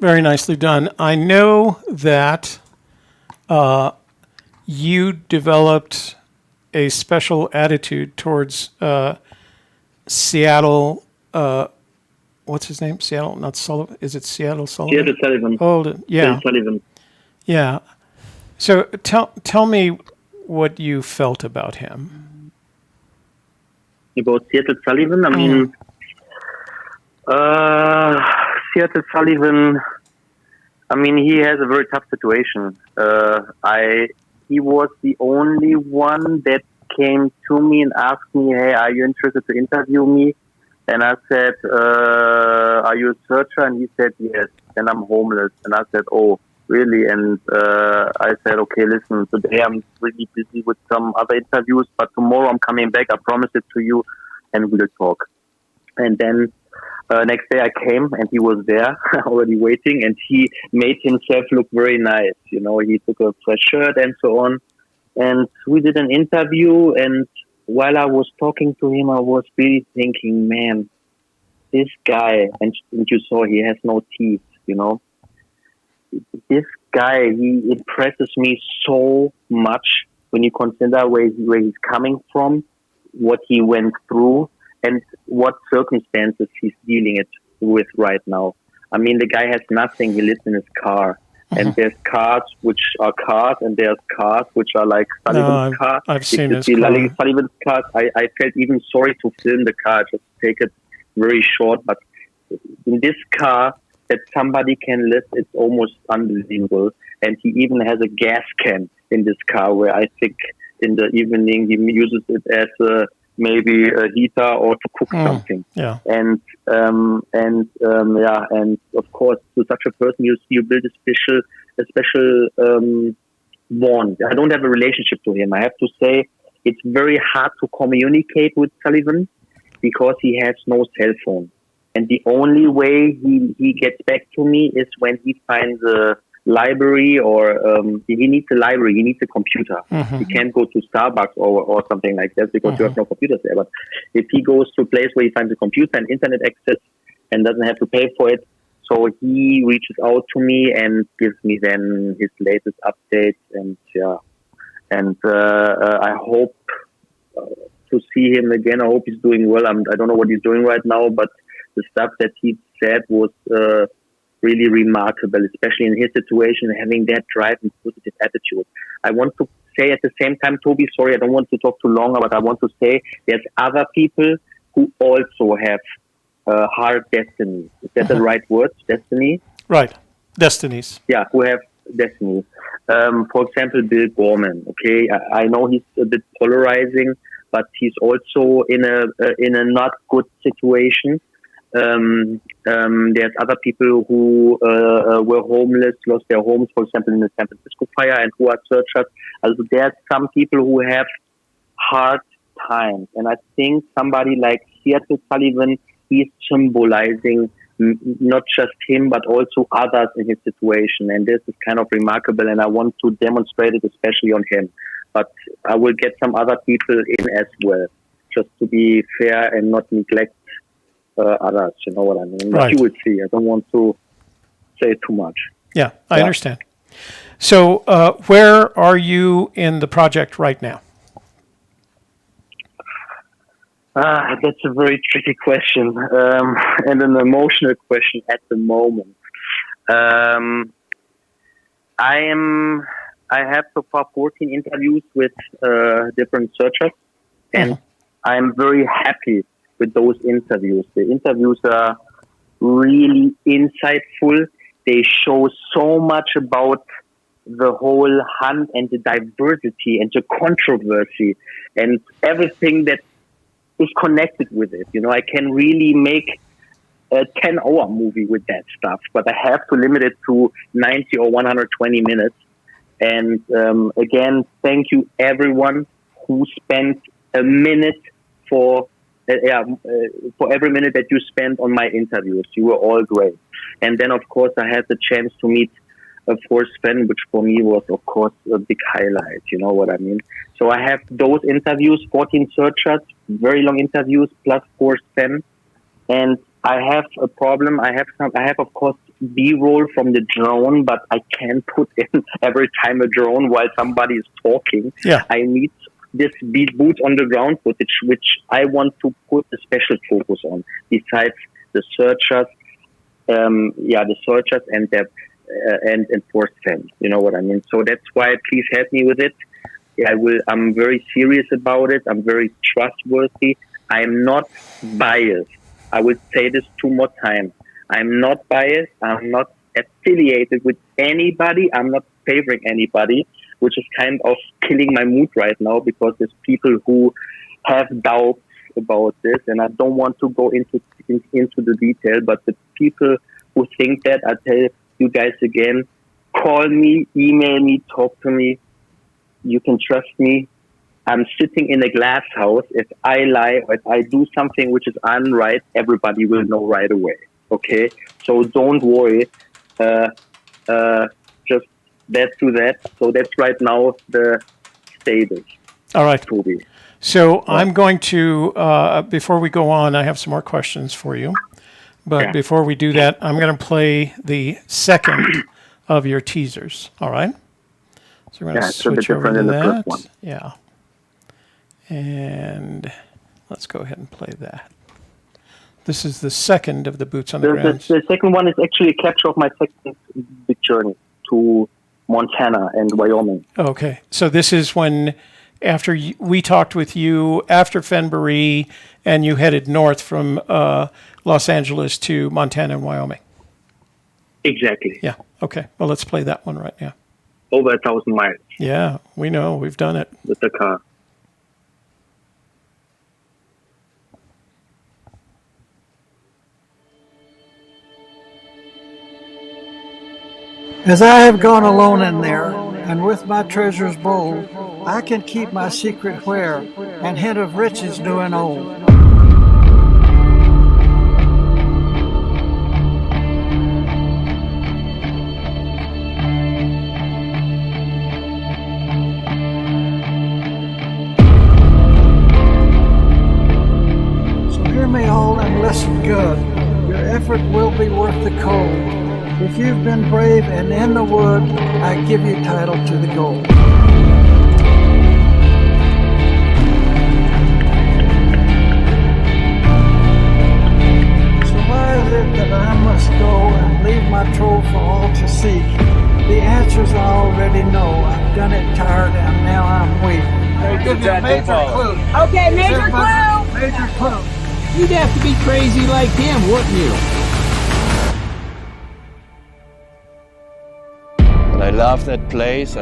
Very nicely done. I know that you developed a special attitude towards Seattle. What's his name? Seattle, not Sullivan. Is it Seattle Sullivan? Seattle Sullivan. Oh, yeah. Sullivan. Yeah. So tell me what you felt about him. About Seattle Sullivan? I mean, Seattle Sullivan, he has a very tough situation. He was the only one that came to me and asked me, hey, are you interested to interview me? And I said, are you a searcher? And he said, yes. And I'm homeless. And I said, oh, really? And I said, okay, listen, today I'm really busy with some other interviews, but tomorrow I'm coming back. I promise it to you, and we'll talk. And then next day I came, and he was there already waiting, and he made himself look very nice. He took a fresh shirt and so on. And we did an interview, and while I was talking to him, I was really thinking, man, this guy, and you saw he has no teeth, you know. This guy, he impresses me so much when you consider where he's coming from, what he went through, and what circumstances he's dealing it with right now. I mean, the guy has nothing. He lives in his car. And there's cars which are cars, and there's cars which are like Sullivan's car. I've seen his car. car. Sullivan's cars. I felt even sorry to film the car, just take it very short. But in this car that somebody can live, it's almost unbelievable. And he even has a gas can in this car, where I think in the evening he uses it as maybe a heater or to cook something. Yeah. And of course, to such a person, you build a special bond. I don't have a relationship to him. I have to say, it's very hard to communicate with Sullivan because he has no cell phone. And the only way he gets back to me is when he finds a library, or he needs a library, he needs a computer. He can't go to Starbucks or something like that because you have no computers there. But if he goes to a place where he finds a computer and internet access and doesn't have to pay for it, so he reaches out to me and gives me then his latest updates. And I hope to see him again. I hope he's doing well. I don't know what he's doing right now, but the stuff that he said was really remarkable, especially in his situation, having that drive and positive attitude. I want to say at the same time, Toby, sorry, I don't want to talk too long, but I want to say there's other people who also have hard destinies. Is that the right word, destiny? Right, destinies. Yeah, who have destinies. For example, Bill Gorman, okay? I know he's a bit polarizing, but he's also in a not good situation. There's other people who were homeless, lost their homes, for example, in the San Francisco fire, and who are searchers. Also, there's some people who have hard times, and I think somebody like Seattle Sullivan, he's symbolizing not just him, but also others in his situation, and this is kind of remarkable, and I want to demonstrate it especially on him. But I will get some other people in as well, just to be fair and not neglect others, you know what I mean? But you will see. I don't want to say too much. Yeah, I understand. So where are you in the project right now? That's a very tricky question and an emotional question at the moment. I have so far 14 interviews with different searchers, and I'm very happy with those interviews. The interviews are really insightful. They show so much about the whole hunt and the diversity and the controversy and everything that is connected with it. You know, I can really make a 10-hour movie with that stuff, but I have to limit it to 90 or 120 minutes. And again, thank you everyone who spent a minute for every minute that you spent on my interviews. You were all great. And then, of course, I had the chance to meet Forrest Fenn, which for me was, of course, a big highlight. You know what I mean? So I have those interviews, 14 searchers, very long interviews, plus Forrest Fenn. And I have a problem. I have, of course, B-roll from the drone, but I can't put in every time a drone while somebody is talking. Yeah. I need this boots on the ground footage, which I want to put a special focus on, besides the searchers, the searchers and their and Forrest Fenn. You know what I mean? So that's why please help me with it. I'm very serious about it. I'm very trustworthy. I'm not biased. I will say this 2 more times. I'm not biased. I'm not affiliated with anybody. I'm not favoring anybody, which is kind of killing my mood right now because there's people who have doubts about this, and I don't want to go into the detail, but the people who think that, I tell you guys again, call me, email me, talk to me. You can trust me. I'm sitting in a glass house. If I lie or if I do something which is unright, everybody will know right away. Okay? So don't worry. Just that to that. So that's right now the say this. All right. Toby. So I'm going to, before we go on, I have some more questions for you. But before we do that, I'm going to play the second of your teasers. All right? So we're going to switch over to that. Yeah. And let's go ahead and play that. This is the second of the Boots on the Ground. The second one is actually a capture of my second big journey to Montana and Wyoming. Okay. So this is when, after we talked with you, after Fenbury, and you headed north from Los Angeles to Montana and Wyoming. Exactly. Yeah. Okay. Well, let's play that one right now. Over 1,000 miles. Yeah, we know. We've done it. With the car. As I have gone alone in there, and with my treasures bold, I can keep my secret where, and hint of riches new and old. So hear me all and listen good. Your effort will be worth the cold. If you've been brave and in the wood, I give you title to the gold. So why is it that I must go and leave my trove for all to seek? The answers I already know. I've done it tired and now I'm weak. I'll give you a major clue. Okay, major clue! Major clue. You'd have to be crazy like him, wouldn't you? I love that place.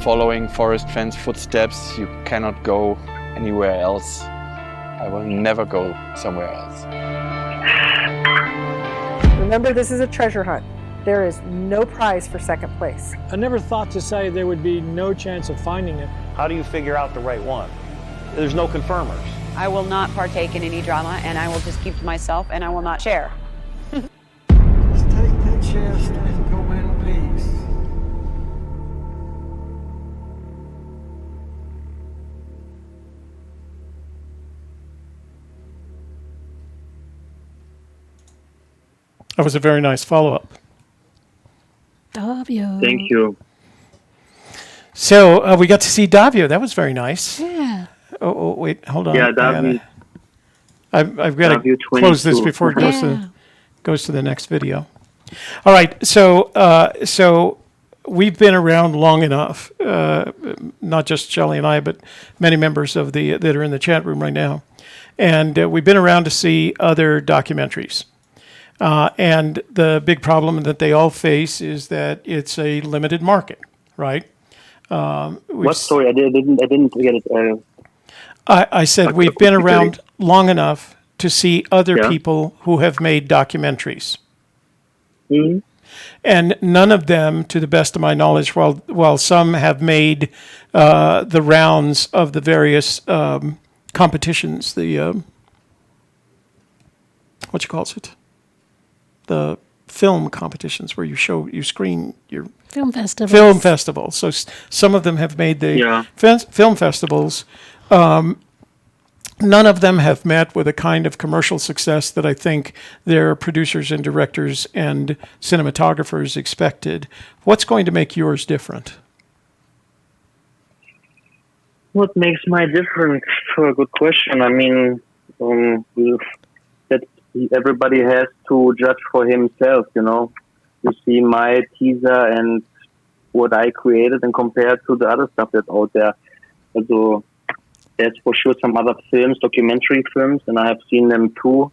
Following Forrest Fenn's footsteps, you cannot go anywhere else. I will never go somewhere else. Remember, this is a treasure hunt. There is no prize for second place. I never thought to say there would be no chance of finding it. How do you figure out the right one? There's no confirmers. I will not partake in any drama, and I will just keep to myself, and I will not share. Just take that chest and go in peace. That was a very nice follow-up. Davio. Thank you. So we got to see Davio. That was very nice. Yeah. Oh wait, hold on. Yeah, Davio. I've got to close this before it goes to the next video. All right, so we've been around long enough, not just Shelley and I, but many members of that are in the chat room right now, and we've been around to see other documentaries. And the big problem that they all face is that it's a limited market, right? What story? I didn't get it. I said we've been around long enough to see other people who have made documentaries. Mm-hmm. And none of them, to the best of my knowledge, while some have made the rounds of the various competitions, the what you calls it? The film competitions where you screen your film festivals. Film festivals. So some of them have made the film festivals. None of them have met with a kind of commercial success that I think their producers and directors and cinematographers expected. What's going to make yours different? What makes my difference? A good question. I mean, that everybody has to judge for himself, you know. You see my teaser and what I created and compared to the other stuff that's out there. Also, there's for sure some other films, documentary films, and I have seen them too.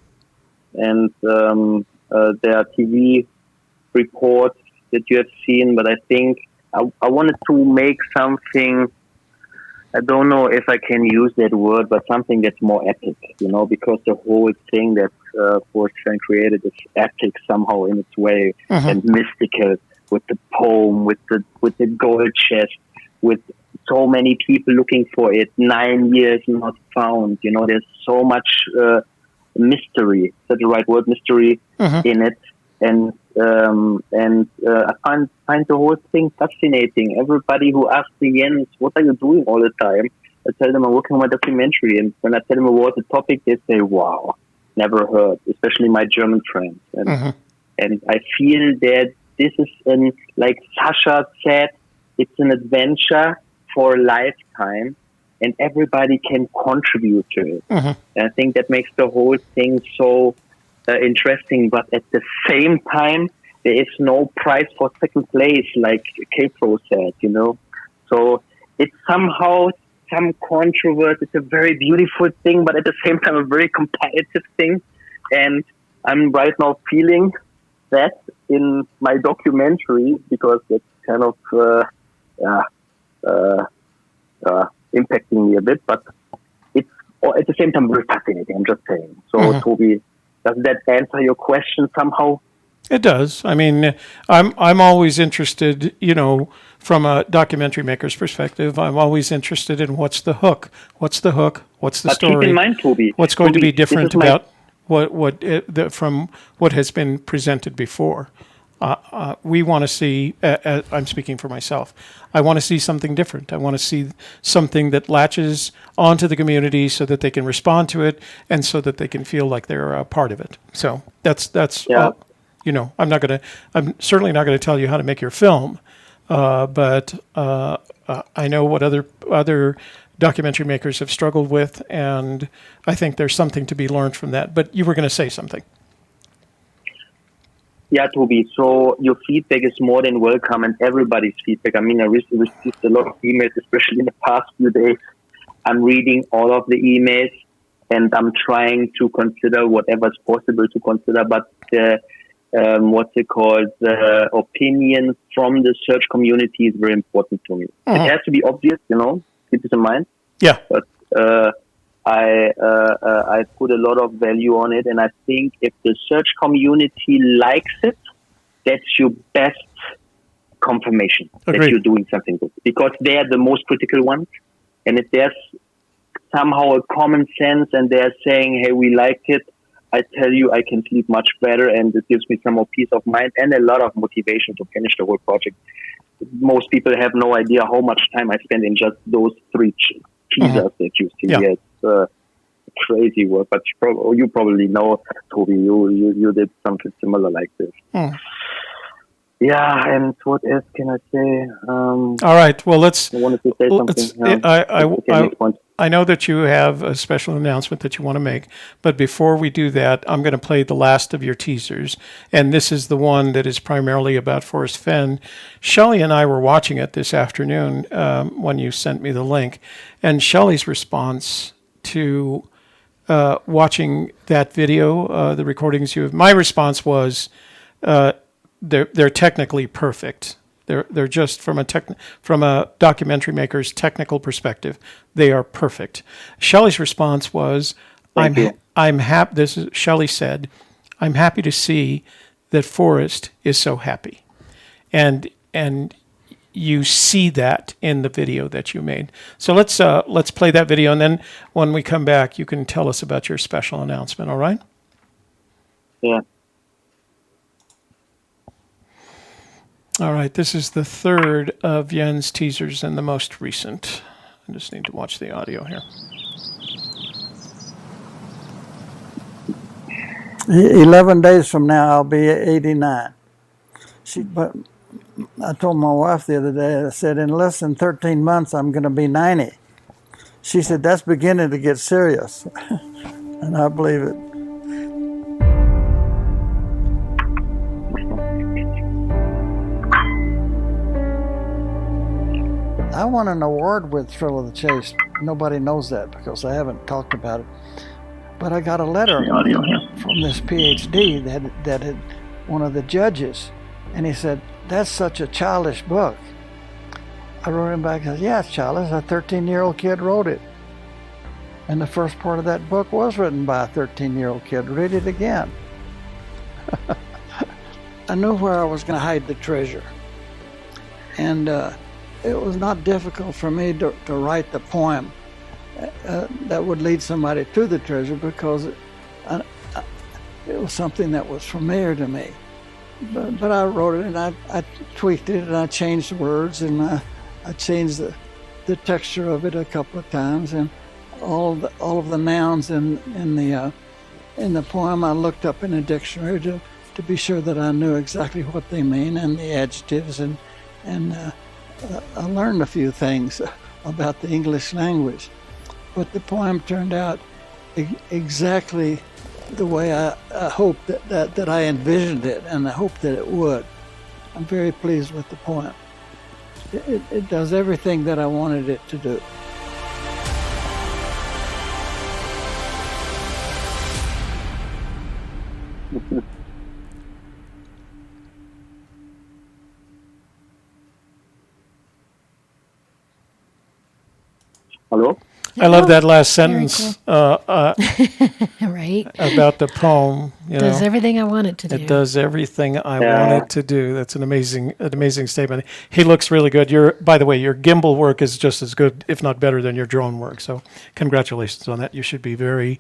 And there are TV reports that you have seen, but I think I wanted to make something, I don't know if I can use that word, but something that's more epic, you know, because the whole thing that Forrest Fenn created is epic somehow in its way and mystical, with the poem, with the gold chest, with so many people looking for it, 9 years not found. You know, there's so much mystery. Is that the right word? Mystery in it, and I find the whole thing fascinating. Everybody who asks me, Jens, what are you doing all the time? I tell them I'm working on my documentary, and when I tell them about the topic, they say, "Wow, never heard." Especially my German friends, and I feel that this is like Sasha said, it's an adventure for a lifetime, and everybody can contribute to it. And I think that makes the whole thing so interesting. But at the same time, there is no prize for second place, like K-Pro said, So it's somehow some controversy. It's a very beautiful thing, but at the same time, a very competitive thing. And I'm right now feeling that in my documentary, because it's kind of impacting me a bit, but it's at the same time very fascinating. I'm just saying. So, Toby, does that answer your question somehow? It does. I mean, I'm always interested, from a documentary maker's perspective. I'm always interested in what's the hook. What's the hook? What's the story? Keep in mind, Toby. What's going to be different about from what has been presented before? We want to see. I'm speaking for myself. I want to see something different. I want to see something that latches onto the community so that they can respond to it and so that they can feel like they're a part of it. So that's. I'm certainly not going to tell you how to make your film, but I know what other documentary makers have struggled with, and I think there's something to be learned from that. But you were going to say something. Yeah, Toby. So your feedback is more than welcome, and everybody's feedback. I mean, I received a lot of emails, especially in the past few days. I'm reading all of the emails, and I'm trying to consider whatever's possible to consider. But the opinion from the search community is very important to me. It has to be obvious, keep this in mind. Yeah. But I put a lot of value on it, and I think if the search community likes it, that's your best confirmation that you're doing something good, because they're the most critical ones. And if there's somehow a common sense and they're saying, hey, we like it, I tell you, I can sleep much better, and it gives me some more peace of mind and a lot of motivation to finish the whole project. Most people have no idea how much time I spend in just those 3 teasers that you see. Yeah. It's crazy work, but you probably know, Toby, you did something similar like this. Yeah, and what else can I say? All right, well, I wanted to say something. I know that you have a special announcement that you want to make, but before we do that, I'm going to play the last of your teasers, and this is the one that is primarily about Forrest Fenn. Shelley and I were watching it this afternoon when you sent me the link, and Shelley's response to watching that video, the recordings my response was, they're technically perfect. They're just from a documentary maker's technical perspective, they are perfect. Shelley's response was, I'm happy. This is Shelley said, I'm happy to see that Forrest is so happy, and you see that in the video that you made. So let's play that video, and then when we come back, you can tell us about your special announcement. All right? Yeah. All right, this is the third of Jens' teasers and the most recent. I just need to watch the audio here. 11 days from now, I'll be 89. But I told my wife the other day, I said, in less than 13 months, I'm going to be 90. She said, that's beginning to get serious. And I believe it. I won an award with Thrill of the Chase. Nobody knows that because I haven't talked about it. But I got a letter from this PhD that had one of the judges, and he said, that's such a childish book. I wrote him back and said, yeah, it's childish. A 13-year-old kid wrote it. And the first part of that book was written by a 13-year-old kid. Read it again. I knew where I was going to hide the treasure. And it was not difficult for me to write the poem that would lead somebody to the treasure, because it was something that was familiar to me. but I wrote it, and I tweaked it, and I changed the words, and I changed the texture of it a couple of times, and all of the nouns in the poem I looked up in a dictionary to be sure that I knew exactly what they mean, and the adjectives, and I learned a few things about the English language. But the poem turned out exactly the way I hoped that I envisioned it, and I hoped that it would. I'm very pleased with the poem. It does everything that I wanted it to do. Hello? I love that last sentence Right. about the poem. Does everything I want it to do. It does everything I want it to do. That's an amazing statement. He looks really good. By the way, your gimbal work is just as good, if not better, than your drone work. So congratulations on that. You should be very,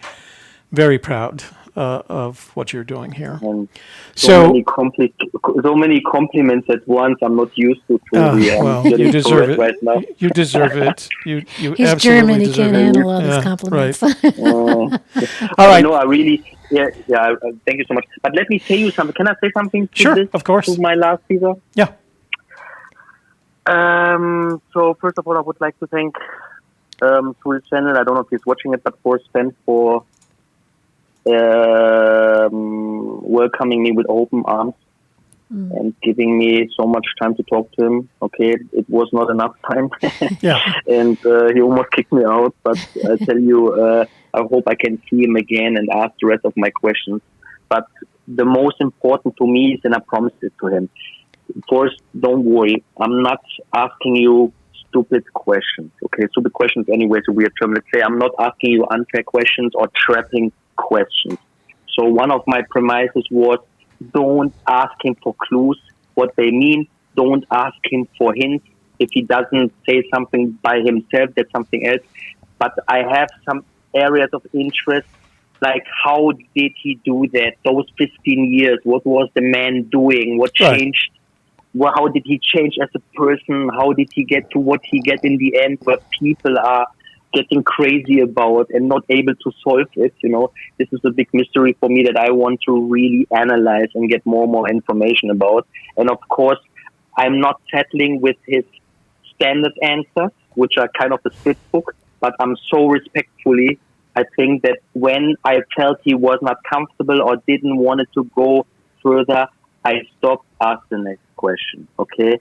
very proud of what you're doing here. And so many compliments at once. I'm not used to. Well, you deserve it. Right now. You deserve it. You He's absolutely German. He deserve can't it. handle all these compliments. Right. All right. No, I really, thank you so much. But let me say you something. Can I say something to Sure, this? of course. To my last teaser? Yeah. So first of all, I would like to thank to his channel. I don't know if he's watching it, but Forrest Fenn for welcoming me with open arms and giving me so much time to talk to him. Okay, it was not enough time. And he almost kicked me out, but I tell you, I hope I can see him again and ask the rest of my questions. But the most important to me is, and I promised it to him, Forrest, don't worry, I'm not asking you stupid questions. Okay, stupid questions anyway is a weird term. Let's say I'm not asking you unfair questions or trapping questions. So one of my premises was, don't ask him for clues, what they mean. Don't ask him for hints. If he doesn't say something by himself, that's something else. But I have some areas of interest, like how did he do that? Those 15 years, what was the man doing? What changed? Well, how did he change as a person? How did he get to what he get in the end, where people are getting crazy about and not able to solve it? This is a big mystery for me that I want to really analyze and get more and more information about. And of course, I'm not settling with his standard answers, which are kind of a split book, but I'm so respectfully, I think that when I felt he was not comfortable or didn't want it to go further, I stopped, asked the next question. Okay,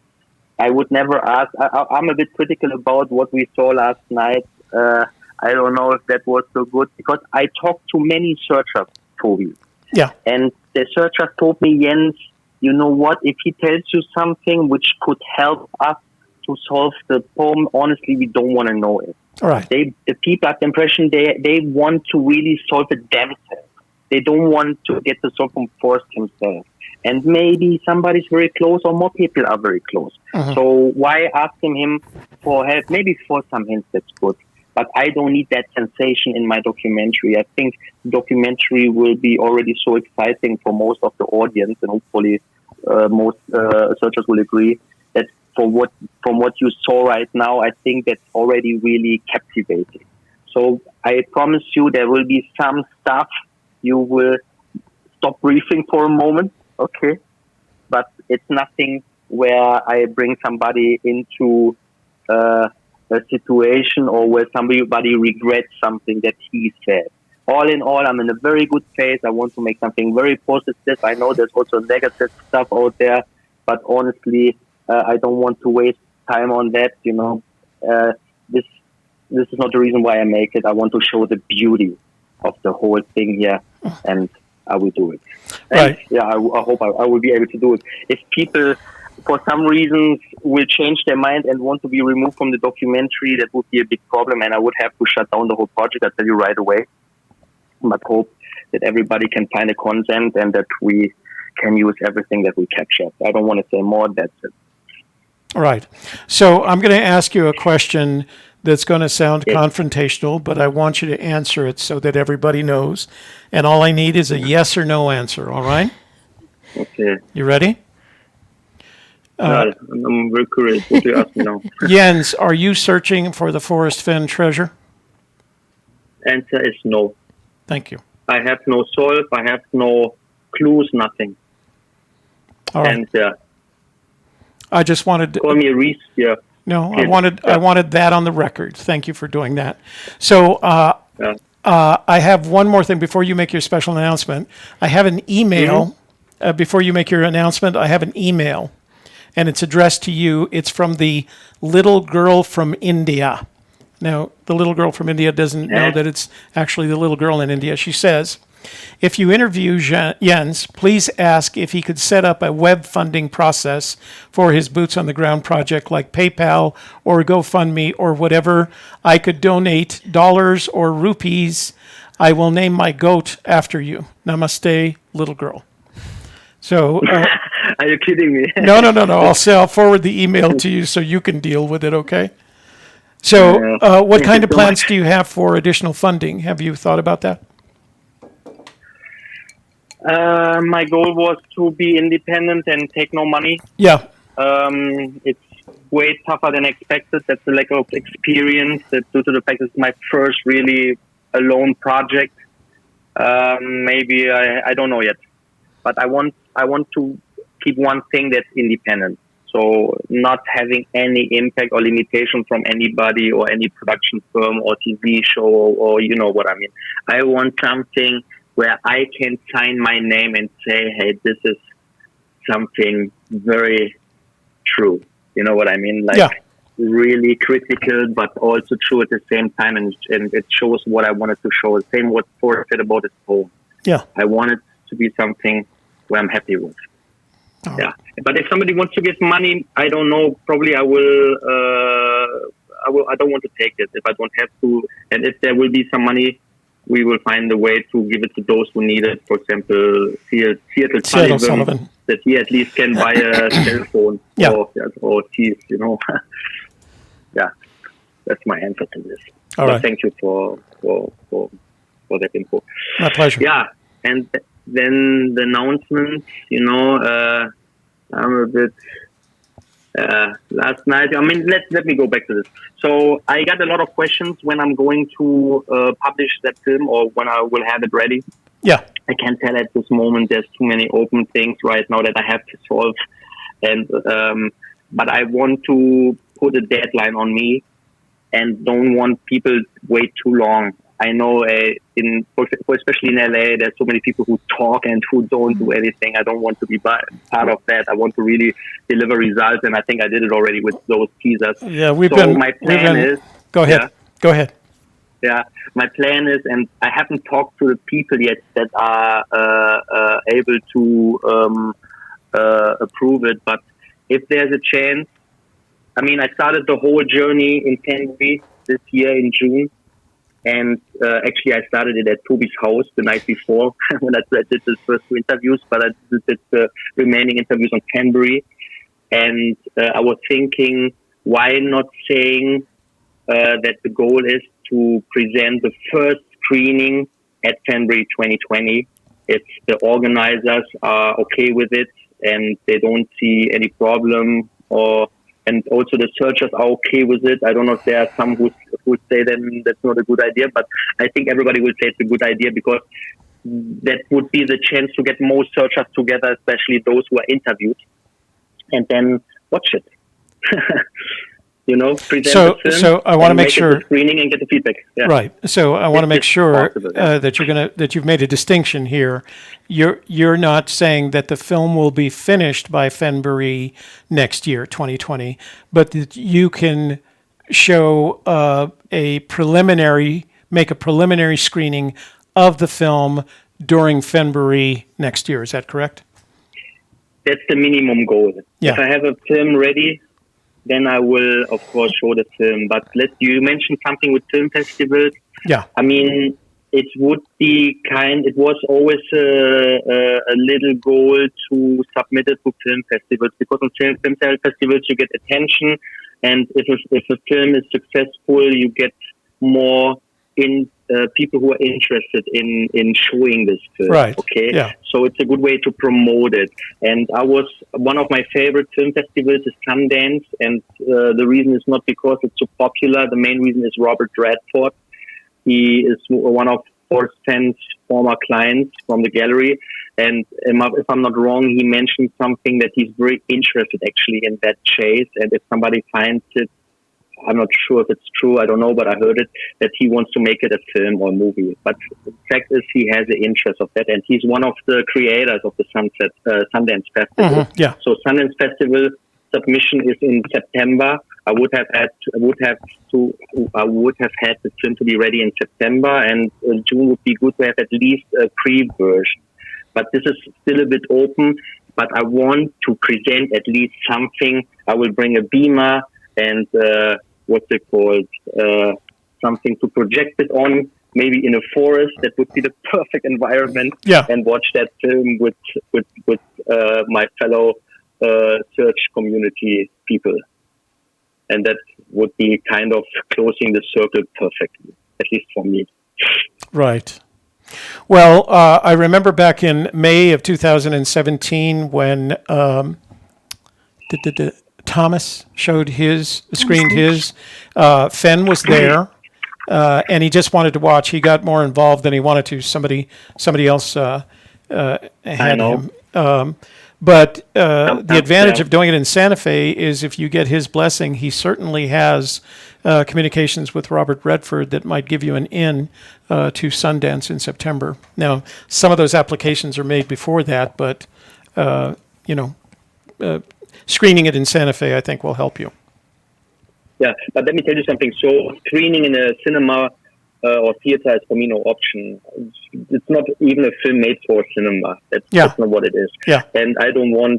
I would never ask. I'm a bit critical about what we saw last night. I don't know if that was so good, because I talked to many searchers, Toby. Yeah. And the searchers told me, Jens, you know what? If he tells you something which could help us to solve the problem, honestly, we don't want to know it. All right. The people have the impression they want to really solve it themselves. They don't want to get the solve from Forrest himself. And maybe somebody's very close, or more people are very close. So why asking him for help? Maybe for some hints, that's good. But I don't need that sensation in my documentary. I think the documentary will be already so exciting for most of the audience, and hopefully most searchers will agree that from what you saw right now, I think that's already really captivating. So I promise you there will be some stuff you will stop briefing for a moment, okay? But it's nothing where I bring somebody into a situation or where somebody regrets something that he said. All in all, I'm in a very good phase. I want to make something very positive. I know there's also negative stuff out there, but honestly, I don't want to waste time on that. This is not the reason why I make it. I want to show the beauty of the whole thing here, and I will do it. Right. And, I hope I will be able to do it. If people, for some reasons, will change their mind and want to be removed from the documentary, that would be a big problem, and I would have to shut down the whole project. I'll tell you right away. But hope that everybody can find a consent and that we can use everything that we captured. I don't want to say more. That's it. All right. So I'm going to ask you a question that's going to sound confrontational, but I want you to answer it so that everybody knows. And all I need is a yes or no answer, all right? Okay. You ready? I'm very curious. What do you ask me now? Jens, are you searching for the Forrest Fenn treasure? Answer is no. Thank you. I have no solve. I have no clues. Nothing. All right. And I just wanted to call me a Reese. Yeah. No, I wanted that on the record. Thank you for doing that. So I have one more thing before you make your special announcement. I have an email. Before you make your announcement, I have an email, and it's addressed to you. It's from the little girl from India. Now, the little girl from India doesn't know that it's actually the little girl in India. She says, if you interview Jens, please ask if he could set up a web funding process for his Boots on the Ground project like PayPal or GoFundMe or whatever. I could donate dollars or rupees. I will name my goat after you. Namaste, little girl. So, are you kidding me? No. I'll forward the email to you so you can deal with it, okay? So, what kind of plans do you have for additional funding? Have you thought about that? My goal was to be independent and take no money. Yeah. It's way tougher than expected. That's a lack of experience. That's due to the fact it's my first really alone project. Maybe I don't know yet, but I want to keep one thing that's independent. So not having any impact or limitation from anybody or any production firm or TV show or you know what I mean. I want something where I can sign my name and say, hey, this is something very true. You know what I mean? Like really critical, but also true at the same time. And it shows what I wanted to show. Same what Forrest said about his poem. Yeah. I want it to be something where I'm happy with. Oh. Yeah. But if somebody wants to give money, I don't know, probably I don't want to take it if I don't have to. And if there will be some money, we will find a way to give it to those who need it. For example, Seattle Sullivan, that he at least can buy a cell phone or teeth, you know. Yeah, that's my answer to this. All right. Thank you for that info. My pleasure. Yeah, and then the announcement, you know, I'm a bit... last night, I mean, let me go back to this. So I got a lot of questions when I'm going to publish that film or when I will have it ready. Yeah. I can't tell at this moment. There's too many open things right now that I have to solve. And but I want to put a deadline on me and don't want people wait too long. I know especially in LA, there's so many people who talk and who don't do anything. I don't want to be part of that. I want to really deliver results, and I think I did it already with those teasers. Yeah, my plan is... Go ahead. Yeah, go ahead. Yeah, my plan is, and I haven't talked to the people yet that are able to approve it, but if there's a chance, I mean, I started the whole journey in Cary this year in June. And actually, I started it at Toby's house the night before when I did the first two interviews, but I did the remaining interviews on Canberra. And I was thinking, why not saying that the goal is to present the first screening at Canberra 2020 if the organizers are okay with it and they don't see any problem and also the searchers are okay with it. I don't know if there are some who would say then that's not a good idea, but I think everybody will say it's a good idea because that would be the chance to get most searchers together, especially those who are interviewed, and then watch it. You know, present the film. So I want to make sure screening and get the feedback. Yeah. Right. So I want to make sure that you've made a distinction here. You're not saying that the film will be finished by February next year, 2020, but that you can show make a preliminary screening of the film during February next year. Is that correct? That's the minimum goal. Yeah. If I have a film ready, then I will, of course, show the film. But you mentioned something with film festivals. Yeah. I mean, it would be it was always a little goal to submit it to film festivals because on film festivals you get attention, and if a film is successful, you get more in people who are interested in showing this film. Right. Okay. Yeah. So it's a good way to promote it. And one of my favorite film festivals is Sundance, and the reason is not because it's so popular. The main reason is Robert Redford. He is one of Forrest Fenn's former clients from the gallery. And if I'm not wrong, he mentioned something that he's very interested actually in that chase. And if somebody finds it, I'm not sure if it's true, I don't know, but I heard it, that he wants to make it a film or movie. But the fact is he has the interest of that, and he's one of the creators of the Sundance Festival. Yeah. So Sundance Festival submission is in September. I would have had the film to be ready in September, and June would be good to have at least a pre-version. But this is still a bit open, but I want to present at least something. I will bring a beamer and something to project it on, maybe in a forest. That would be the perfect environment. Yeah. And watch that film with my fellow search community people. And that would be kind of closing the circle perfectly, at least for me. Right. Well, I remember back in May of 2017 when Thomas screened his. Fenn was there, and he just wanted to watch. He got more involved than he wanted to. Somebody else had him. But the advantage of doing it in Santa Fe is if you get his blessing, he certainly has communications with Robert Redford that might give you an in to Sundance in September. Now, some of those applications are made before that, but screening it in Santa Fe, I think, will help you. Yeah, but let me tell you something. So screening in a cinema or theater is for me no option. It's not even a film made for cinema. That's not what it is. Yeah. And I know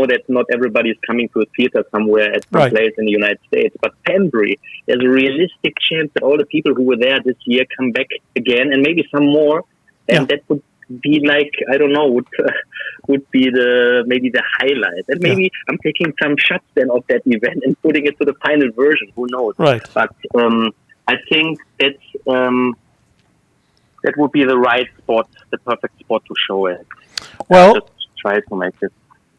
that not everybody is coming to a theater somewhere at some place in the United States, but Pembury, there's a realistic chance that all the people who were there this year come back again, and maybe some more, and that would be like, I don't know, would be maybe the highlight. And maybe I'm taking some shots then of that event and putting it to the final version. Who knows? Right. But I think that would be the right spot, the perfect spot to show it. Well, just try to make it.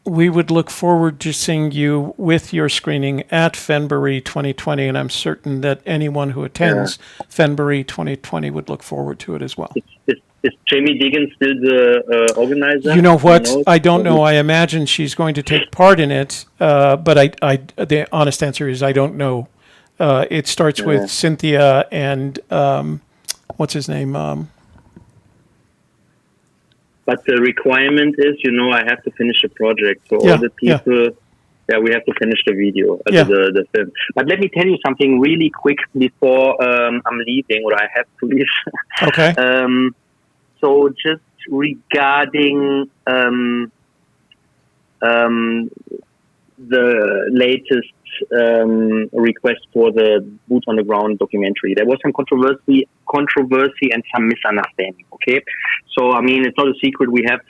We would look forward to seeing you with your screening at Fenbury 2020, and I'm certain that anyone who attends Fenbury 2020 would look forward to it as well. Is Jamie Diggins still the organizer? You know what? I don't know. I imagine she's going to take part in it, but the honest answer is I don't know. It starts with Cynthia and what's his name? But the requirement is, I have to finish a project. So all the people, we have to finish the video, the film. But let me tell you something really quick before I'm leaving, or I have to leave. Okay. So just regarding the latest request for the Boots on the Ground documentary, there was some controversy and some misunderstanding. Okay, so I mean, it's not a secret. We have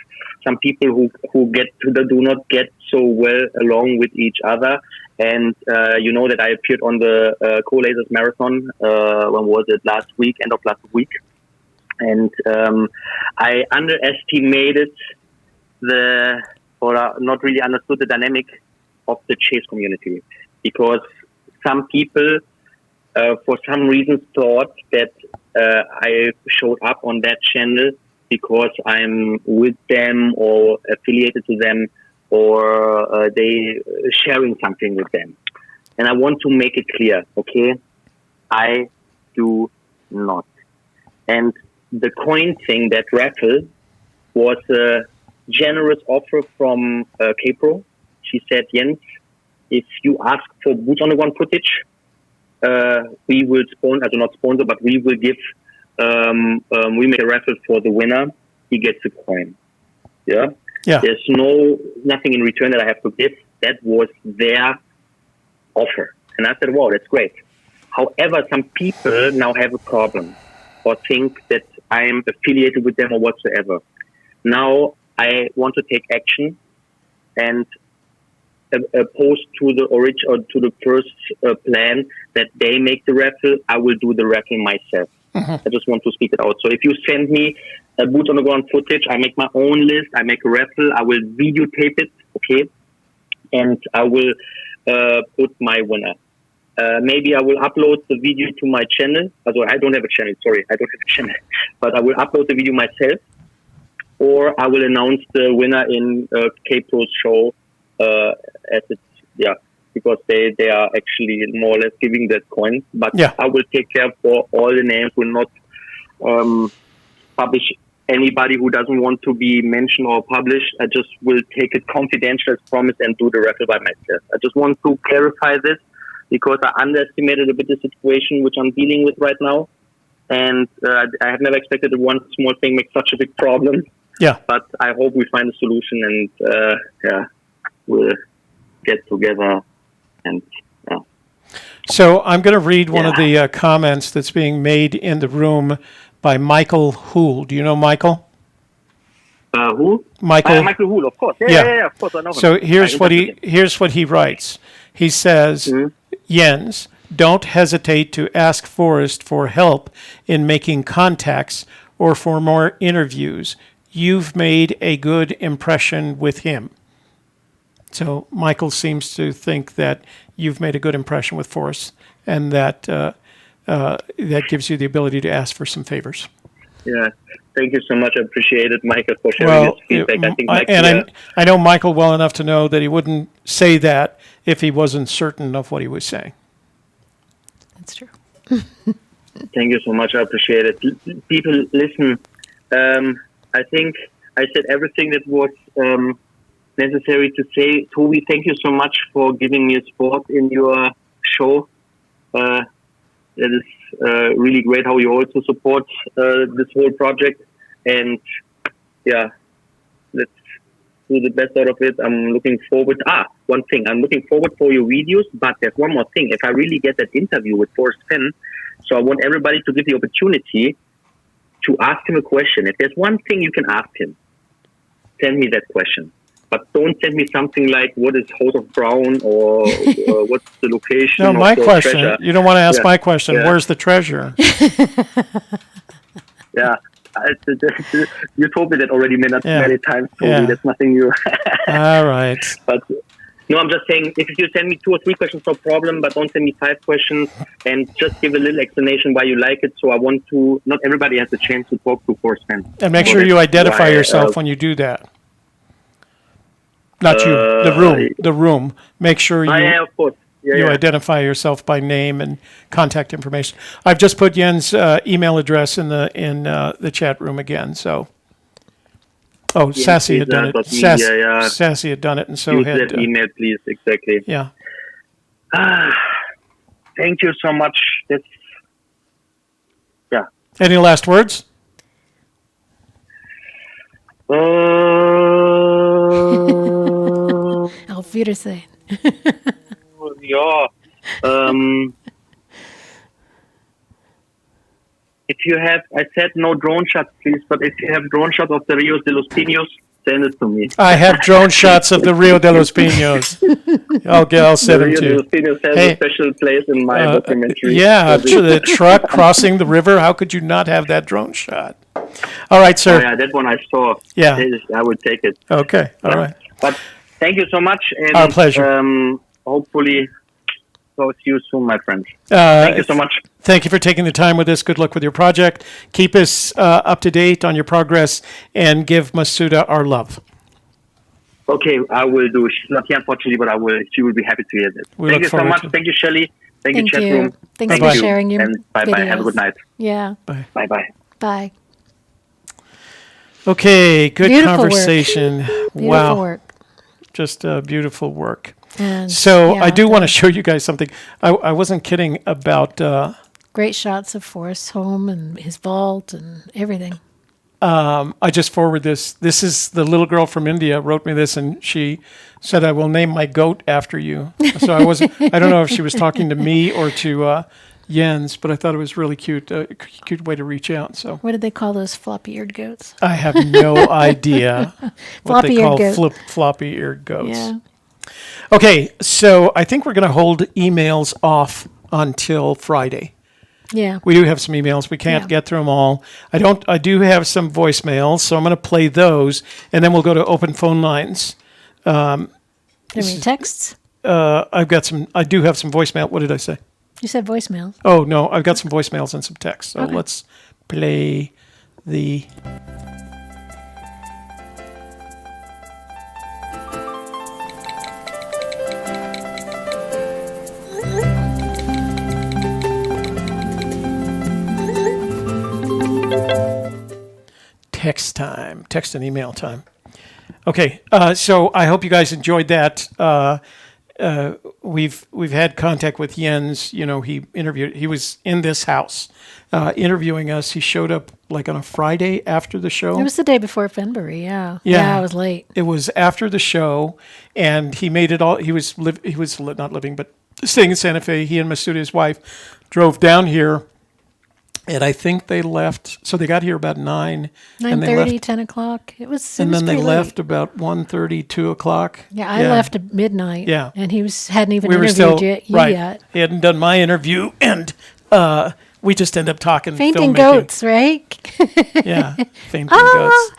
some people who do not get so well along with each other, and you know that I appeared on the Co-Lasers Marathon. When was it? End of last week. And I underestimated not really understood the dynamic of the chase community, because some people, for some reason, thought that I showed up on that channel because I'm with them or affiliated to them, or they sharing something with them. And I want to make it clear, okay? I do not. And the coin thing, that raffle, was a generous offer from K-Pro. She said, Jens, if you ask for Boots on the Ground footage, we will not sponsor, but we will give, we make a raffle for the winner. He gets a coin. Yeah? There's nothing in return that I have to give. That was their offer. And I said, wow, that's great. However, some people now have a problem or think that I'm affiliated with them or whatsoever. Now I want to take action and opposed to the first plan that they make the raffle, I will do the raffle myself. I just want to speak it out. So if you send me boots on the ground footage, I make my own list. I make a raffle. I will videotape it, okay? And I will put my winner. Maybe I will upload the video to my channel. Also, I don't have a channel, sorry. I don't have a channel. But I will upload the video myself. Or I will announce the winner in K-Pro's show as it's, because they are actually more or less giving that coin. But I will take care for all the names, will not publish anybody who doesn't want to be mentioned or published. I just will take it confidential as promised and do the raffle by myself. I just want to clarify this because I underestimated a bit the situation which I'm dealing with right now. And I have never expected that one small thing makes such a big problem. Yeah. But I hope we find a solution and we'll get together and So I'm going to read one of the comments that's being made in the room by Michael Hool. Do you know Michael? Who? Michael. Michael Hool, of course. Yeah, of course I know him. So here's what he writes. He says, Jens, don't hesitate to ask Forrest for help in making contacts or for more interviews. You've made a good impression with him. So Michael seems to think that you've made a good impression with Forrest, and that that gives you the ability to ask for some favors. Yeah, thank you so much. I appreciate it, Michael, for sharing this feedback. I think, I know Michael well enough to know that he wouldn't say that if he wasn't certain of what he was saying. That's true. Thank you so much. I appreciate it. People, listen. I think I said everything that was necessary to say. Toby, thank you so much for giving me a spot in your show. That is really great how you also support this whole project. And let's do the best out of it. I'm looking forward. One thing. I'm looking forward for your videos, but there's one more thing. If I really get that interview with Forrest Fenn, so I want everybody to give the opportunity to ask him a question. If there's one thing you can ask him, send me that question. But don't send me something like, what is House of Brown or what's the location No, of my the question. treasure? You don't want to ask my question. Where's the treasure? You told me that already many times. That's nothing new. All right. But no, I'm just saying, if you send me 2 or 3 questions, no problem, but don't send me 5 questions and just give a little explanation why you like it. So I want to, not everybody has a chance to talk to Forrest Fenn. And make sure you identify yourself when you do that. Not you, the room. Make sure you, of course. you identify yourself by name and contact information. I've just put Jens' email address in the chat room again, so. Oh, Sassy had done it. Sassy had done it, and so use had... that email, please, exactly. Yeah. Thank you so much. Any last words? Auf Wiedersehen. If you have, I said no drone shots, please, but if you have drone shots of the Rio de los Pinos, send it to me. I have drone shots of the Rio de los Pinos. I'll send them to you. The Rio de los Pinos has a special place in my documentary. Yeah, the truck crossing the river. How could you not have that drone shot? All right, sir. Oh, yeah, that one I saw. Yeah. I would take it. Okay, all right. But thank you so much. And, our pleasure. Hopefully, talk to you soon, my friend. Thank you so much. Thank you for taking the time with us. Good luck with your project. Keep us up to date on your progress and give Masuda our love. Okay, I will do. She's not here, unfortunately, but I will. She will be happy to hear this. Thank you so much. Thank you, Shelley. Thank you, chat room. Thanks for sharing your And bye-bye. Have a good night. Yeah. Bye-bye. Bye. Okay, good Beautiful conversation. Work. Beautiful Wow. work. Just beautiful work. And so I do want to show you guys something. I wasn't kidding about... great shots of Forrest's home and his vault and everything. I just forward this. This is the little girl from India wrote me this, and she said, "I will name my goat after you." So I don't know if she was talking to me or to Jens, but I thought it was really cute. Cute way to reach out. So what did they call those floppy-eared goats? I have no idea what they call floppy-eared goats. Yeah. Okay, so I think we're going to hold emails off until Friday. Yeah. We do have some emails. We can't get through them all. I do have some voicemails, so I'm going to play those, and then we'll go to open phone lines. Any texts? I do have some voicemail. What did I say? You said voicemails. Oh, no, I've got some voicemails and some texts. So let's play the... Text time, text and email time. Okay, so I hope you guys enjoyed that. We've had contact with Jens. You know, he was in this house interviewing us. He showed up like on a Friday after the show. It was the day before Fenbury. Yeah, I was late. It was after the show, and he made it all. He was not living, but staying in Santa Fe. He and Masuda, his wife, drove down here. And I think they left, so they got here about 9:30, 10 o'clock. It was and then they pretty left late. about 1:30, 2 o'clock. Yeah, I left at midnight. Yeah. And he hadn't even We were interviewed still, yet. He hadn't done my interview, and we just ended up talking Fainting filmmaking. goats, right? Yeah, fainting goats.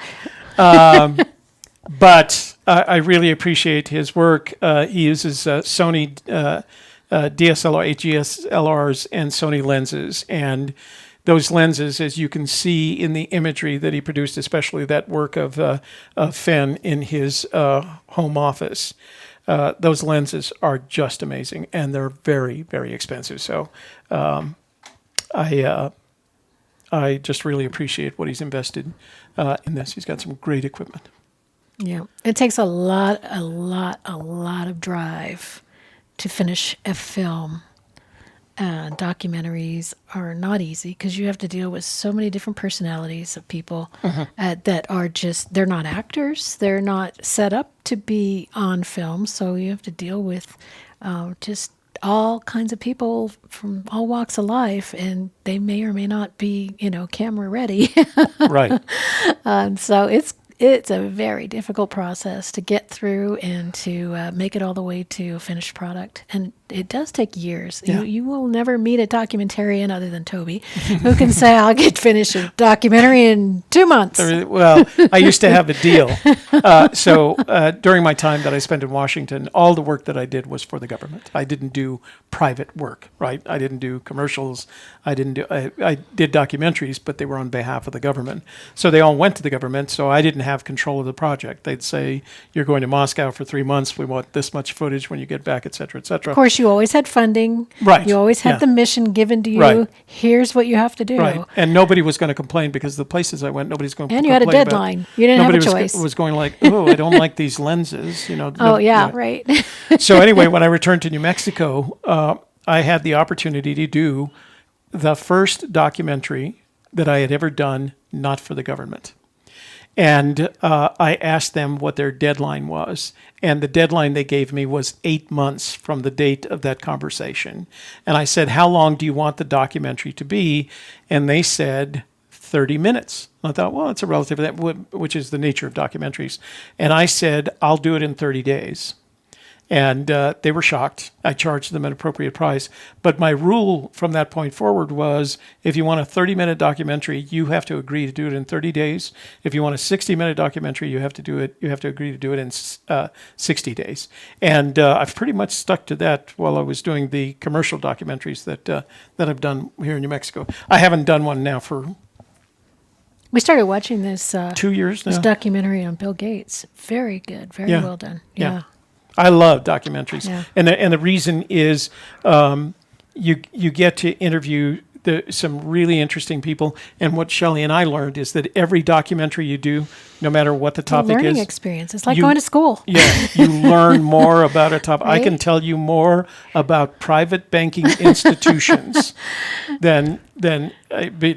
But I really appreciate his work. He uses Sony DSLR, HDSLRs, and Sony lenses, and those lenses, as you can see in the imagery that he produced, especially that work of Fenn in his home office, those lenses are just amazing, and they're very, very expensive. So I just really appreciate what he's invested in this. He's got some great equipment. Yeah, it takes a lot of drive to finish a film. Documentaries are not easy because you have to deal with so many different personalities of people that are they're not actors. They're not set up to be on film. So you have to deal with just all kinds of people from all walks of life, and they may or may not be, camera ready. Right. So it's a very difficult process to get through and to make it all the way to a finished product. And it does take years. Yeah. You will never meet a documentarian other than Toby who can say, I'll get finished a documentary in 2 months. Well, I used to have a deal. So during my time that I spent in Washington, all the work that I did was for the government. I didn't do private work, right? I didn't do commercials. I did documentaries, but they were on behalf of the government. So they all went to the government, so I didn't have control of the project. They'd say, you're going to Moscow for 3 months. We want this much footage when you get back, et cetera, et cetera. Of course, you always had funding. Right. You always had the mission given to you. Right. Here's what you have to do. Right. And nobody was going to complain because the places I went, nobody's going to complain. And you had a deadline. You didn't have a choice. Nobody was going like, oh, I don't like these lenses. Right. So anyway, when I returned to New Mexico, I had the opportunity to do the first documentary that I had ever done, not for the government. And I asked them what their deadline was. And the deadline they gave me was 8 months from the date of that conversation. And I said, how long do you want the documentary to be? And they said 30 minutes. I thought, well, it's a relative, which is the nature of documentaries. And I said, I'll do it in 30 days. And they were shocked. I charged them an appropriate price. But my rule from that point forward was, if you want a 30-minute documentary, you have to agree to do it in 30 days. If you want a 60-minute documentary, you have to agree to do it in 60 days. And I've pretty much stuck to that while I was doing the commercial documentaries that I've done here in New Mexico. I haven't done one now for... We started watching this 2 years now. This documentary on Bill Gates. Very good. Very well done. Yeah. I love documentaries, Yeah. and the reason is you get to interview some really interesting people. And what Shelley and I learned is that every documentary you do, no matter what the topic learning is, experience. It's like going to school. Yeah, you learn more about a topic. Right? I can tell you more about private banking institutions than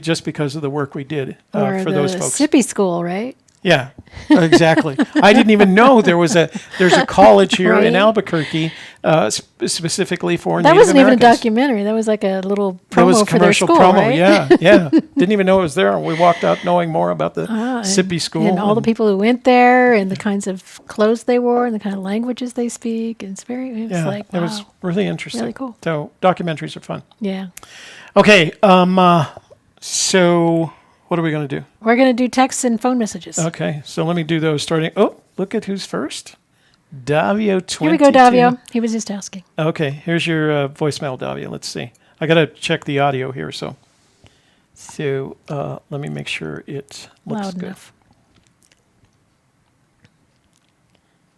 just because of the work we did Or for the those folks. Sippy School, right? Yeah, exactly. I didn't even know there's a college here in Right. Albuquerque specifically for That Native wasn't even a Americans. documentary. That was like a little That was promo for their commercial school, promo. right? Yeah. Didn't even know it was there. We walked out knowing more about the Sippy school and all the people who went there, and the kinds of clothes they wore, and the kind of languages they speak. And it was like, wow. It was really interesting. Really cool. So documentaries are fun. Yeah. Okay. So what are we going to do? We're going to do texts and phone messages. Okay. So let me do those starting. Oh, look at who's first. Davio22. Here we go, Davio. He was just asking. Okay. Here's your voicemail, Davio. Let's see. I got to check the audio here. So let me make sure it looks Loud good. enough.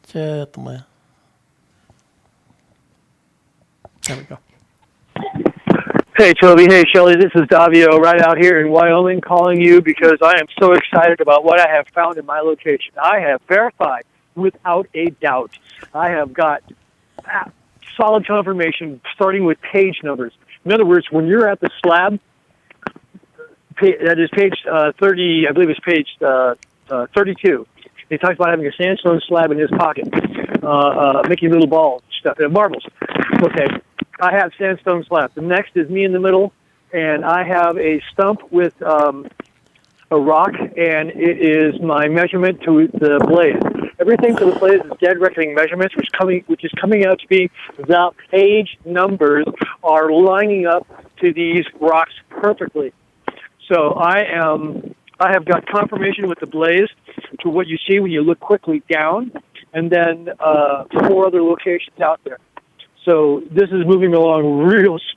Gentlemen. There we go. Hey, Toby. Hey, Shelley. This is Davio right out here in Wyoming calling you because I am so excited about what I have found in my location. I have verified without a doubt. I have got solid confirmation starting with page numbers. In other words, when you're at the slab, that is page 30, I believe it's page 32. He talks about having a sandstone slab in his pocket, making little balls, stuff, marbles. Okay. I have sandstone slab. The next is me in the middle, and I have a stump with a rock, and it is my measurement to the blaze. Everything for the blaze is dead reckoning measurements, which is coming out to be the page numbers are lining up to these rocks perfectly. So I have got confirmation with the blaze to what you see when you look quickly down, and then 4 other locations out there. So this is moving along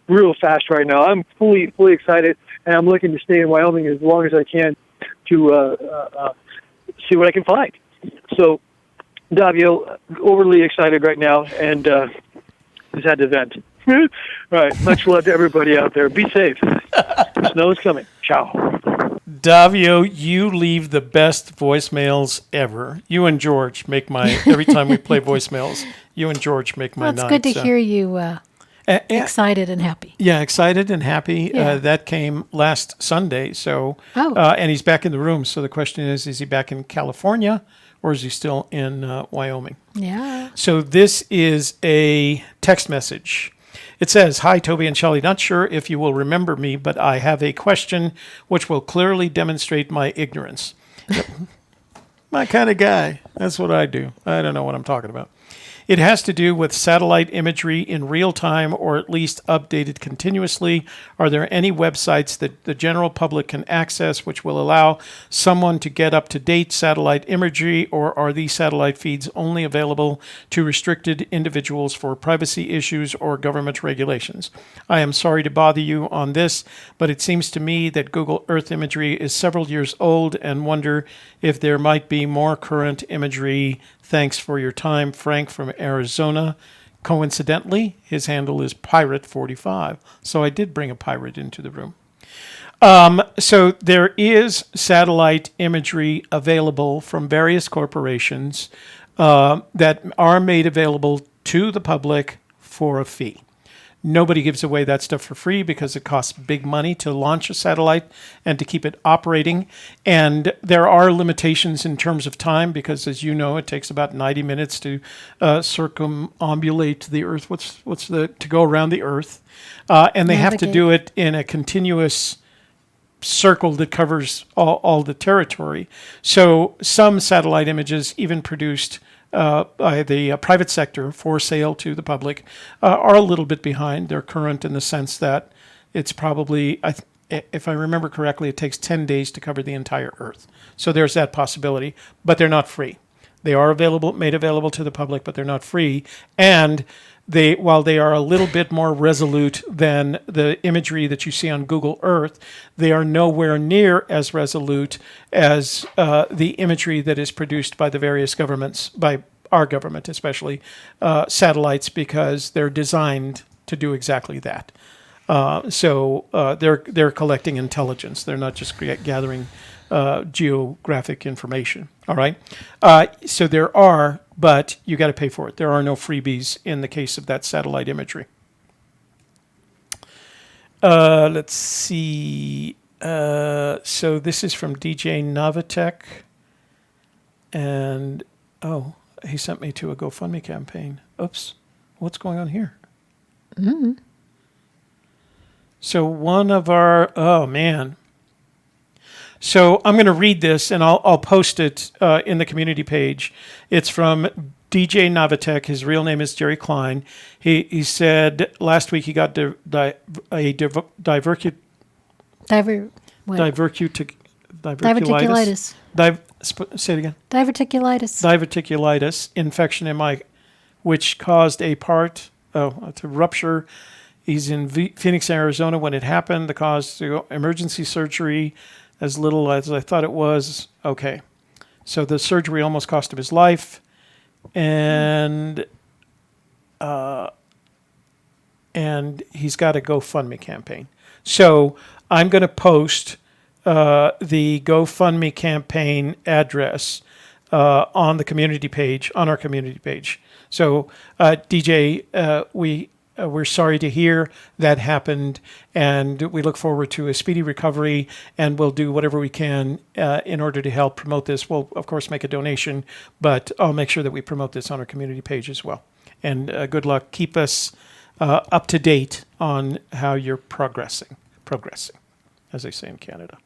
real fast right now. I'm fully excited, and I'm looking to stay in Wyoming as long as I can to see what I can find. So, Davio, overly excited right now, and just had to vent. All right, much love to everybody out there. Be safe. Snow is coming. Ciao. Davio, you leave the best voicemails ever. You and George make every time we play voicemails, you and George make my night. Well, it's good to hear you excited and happy. Yeah, excited and happy. Yeah. That came last Sunday. So, and he's back in the room. So the question is he back in California or is he still in Wyoming? Yeah. So this is a text message. It says, "Hi, Toby and Shelley. Not sure if you will remember me, but I have a question which will clearly demonstrate my ignorance." Yep. My kind of guy. That's what I do. I don't know what I'm talking about. It has to do with satellite imagery in real time or at least updated continuously. Are there any websites that the general public can access which will allow someone to get up-to-date satellite imagery, or are these satellite feeds only available to restricted individuals for privacy issues or government regulations? I am sorry to bother you on this, but it seems to me that Google Earth imagery is several years old and wonder if there might be more current imagery. Thanks for your time, Frank from Arizona. Coincidentally, his handle is Pirate45. So I did bring a pirate into the room. So there is satellite imagery available from various corporations that are made available to the public for a fee. Nobody gives away that stuff for free because it costs big money to launch a satellite and to keep it operating. And there are limitations in terms of time because, as you know, it takes about 90 minutes to circumambulate the Earth. To go around the Earth, and they have to do it in a continuous circle that covers all the territory. So some satellite images, even produced by the private sector for sale to the public, are a little bit behind. They're current in the sense that it's probably, if I remember correctly, it takes 10 days to cover the entire Earth. So there's that possibility, but they're not free. They are made available to the public, but they're not free. And while they are a little bit more resolute than the imagery that you see on Google Earth, they are nowhere near as resolute as the imagery that is produced by the various governments, by our government especially, satellites, because they're designed to do exactly that. So they're collecting intelligence. They're not just gathering geographic information. All right. So there are, but you got to pay for it. There are no freebies in the case of that satellite imagery. Let's see. So this is from DJ Novatech. And, he sent me to a GoFundMe campaign. Oops. What's going on here? Mm-hmm. So one of our, oh man. So I'm going to read this and I'll post it in the community page. It's from DJ Novatech. His real name is Jerry Klein. He said last week he got diverticulitis. Say it again. Diverticulitis infection which caused a to rupture. He's in Phoenix, Arizona when it happened. The cause to emergency surgery, as little as I thought it was. Okay. So the surgery almost cost him his life. And he's got a GoFundMe campaign. So I'm going to post the GoFundMe campaign address on the community page, on our community page. So DJ, we're sorry to hear that happened, and we look forward to a speedy recovery, and we'll do whatever we can in order to help promote this. We'll, of course, make a donation, but I'll make sure that we promote this on our community page as well. And good luck. Keep us up to date on how you're progressing, as they say in Canada.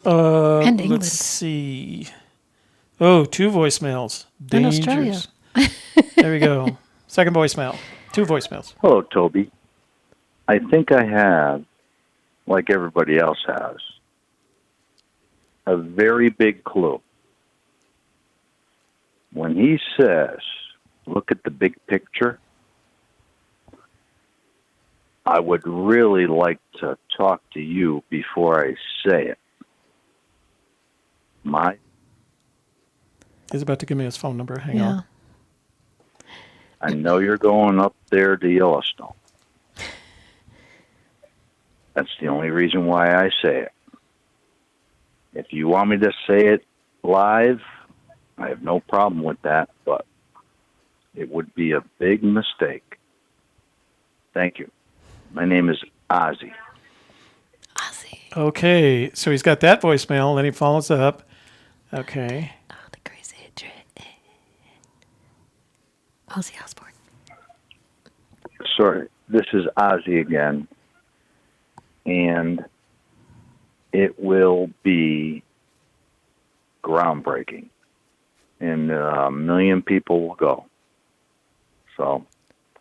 Let's see. Oh, 2 voicemails. In Australia. There we go. Second voicemail. 2 voicemails. Hello, Toby. I think I have, like everybody else has, a very big clue. When he says, look at the big picture, I would really like to talk to you before I say it. He's about to give me his phone number. Hang on. I know you're going up there to Yellowstone. That's the only reason why I say it. If you want me to say it live, I have no problem with that, but it would be a big mistake. Thank you. My name is Ozzy. Okay, so he's got that voicemail, and then he follows up. Okay. Oh, the crazy Ozzy Osbourne. Sorry, this is Ozzy again, and it will be groundbreaking, and 1 million people will go. So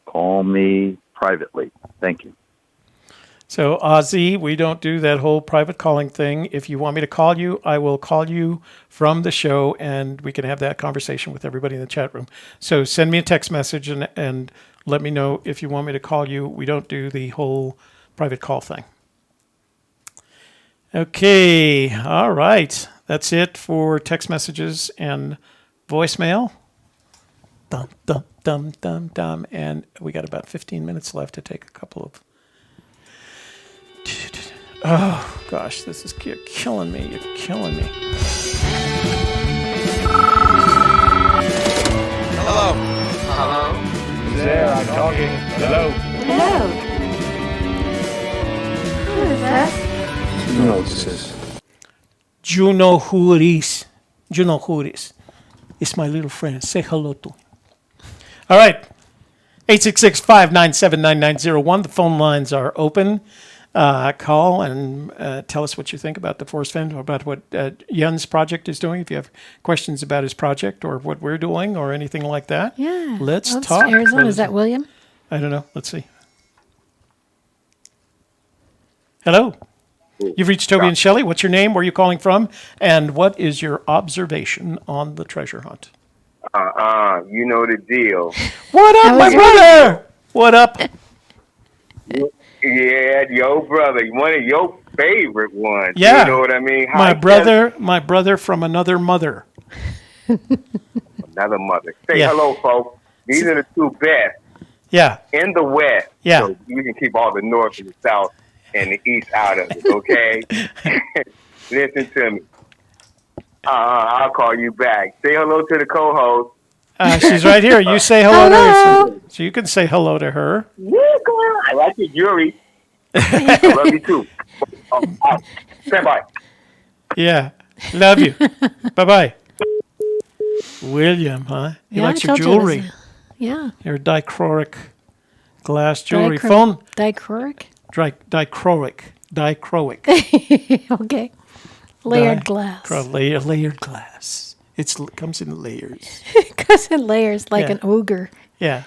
call me privately. Thank you. So, Ozzy, we don't do that whole private calling thing. If you want me to call you, I will call you from the show, and we can have that conversation with everybody in the chat room. So send me a text message and let me know if you want me to call you. We don't do the whole private call thing. Okay, all right. That's it for text messages and voicemail. Dum, dum, dum, dum, dum. And we got about 15 minutes left to take a couple of... Oh, gosh, you're killing me. You're killing me. Hello. Hello. Who's there? I'm talking. Hello. Hello. Who is this? You know what this is. You know who it is. You know who it is. It's my little friend. Say hello to him. All right. 866-597-9901. The phone lines are open. Call and tell us what you think about the Forrest Fenn, or about what Jens' project is doing. If you have questions about his project or what we're doing or anything like that, let's talk. Arizona, is that William? I don't know. Let's see. Hello. You've reached Toby and Shelley. What's your name? Where are you calling from? And what is your observation on the treasure hunt? You know the deal. What up, my brother? What up? Yeah, your brother, one of your favorite ones. Yeah. You know what I mean? My brother from another mother. Another mother. Say hello, folks. These are the 2 best. Yeah. In the West. Yeah. So you can keep all the North and the South and the East out of it, okay? Listen to me. I'll call you back. Say hello to the co-host. She's right here. You say hello to her. So you can say hello to her. Yeah, go on. I like your jewelry. I love you too. Stand by. Yeah. Love you. Bye-bye. William, huh? He Yeah, likes I your told you it was jewelry. Yeah. Your dichroic glass jewelry. Phone. Dichroic? Dichroic. Okay. Layered glass. Layered glass. It comes in layers. It comes in layers like Yeah. an ogre. Yeah.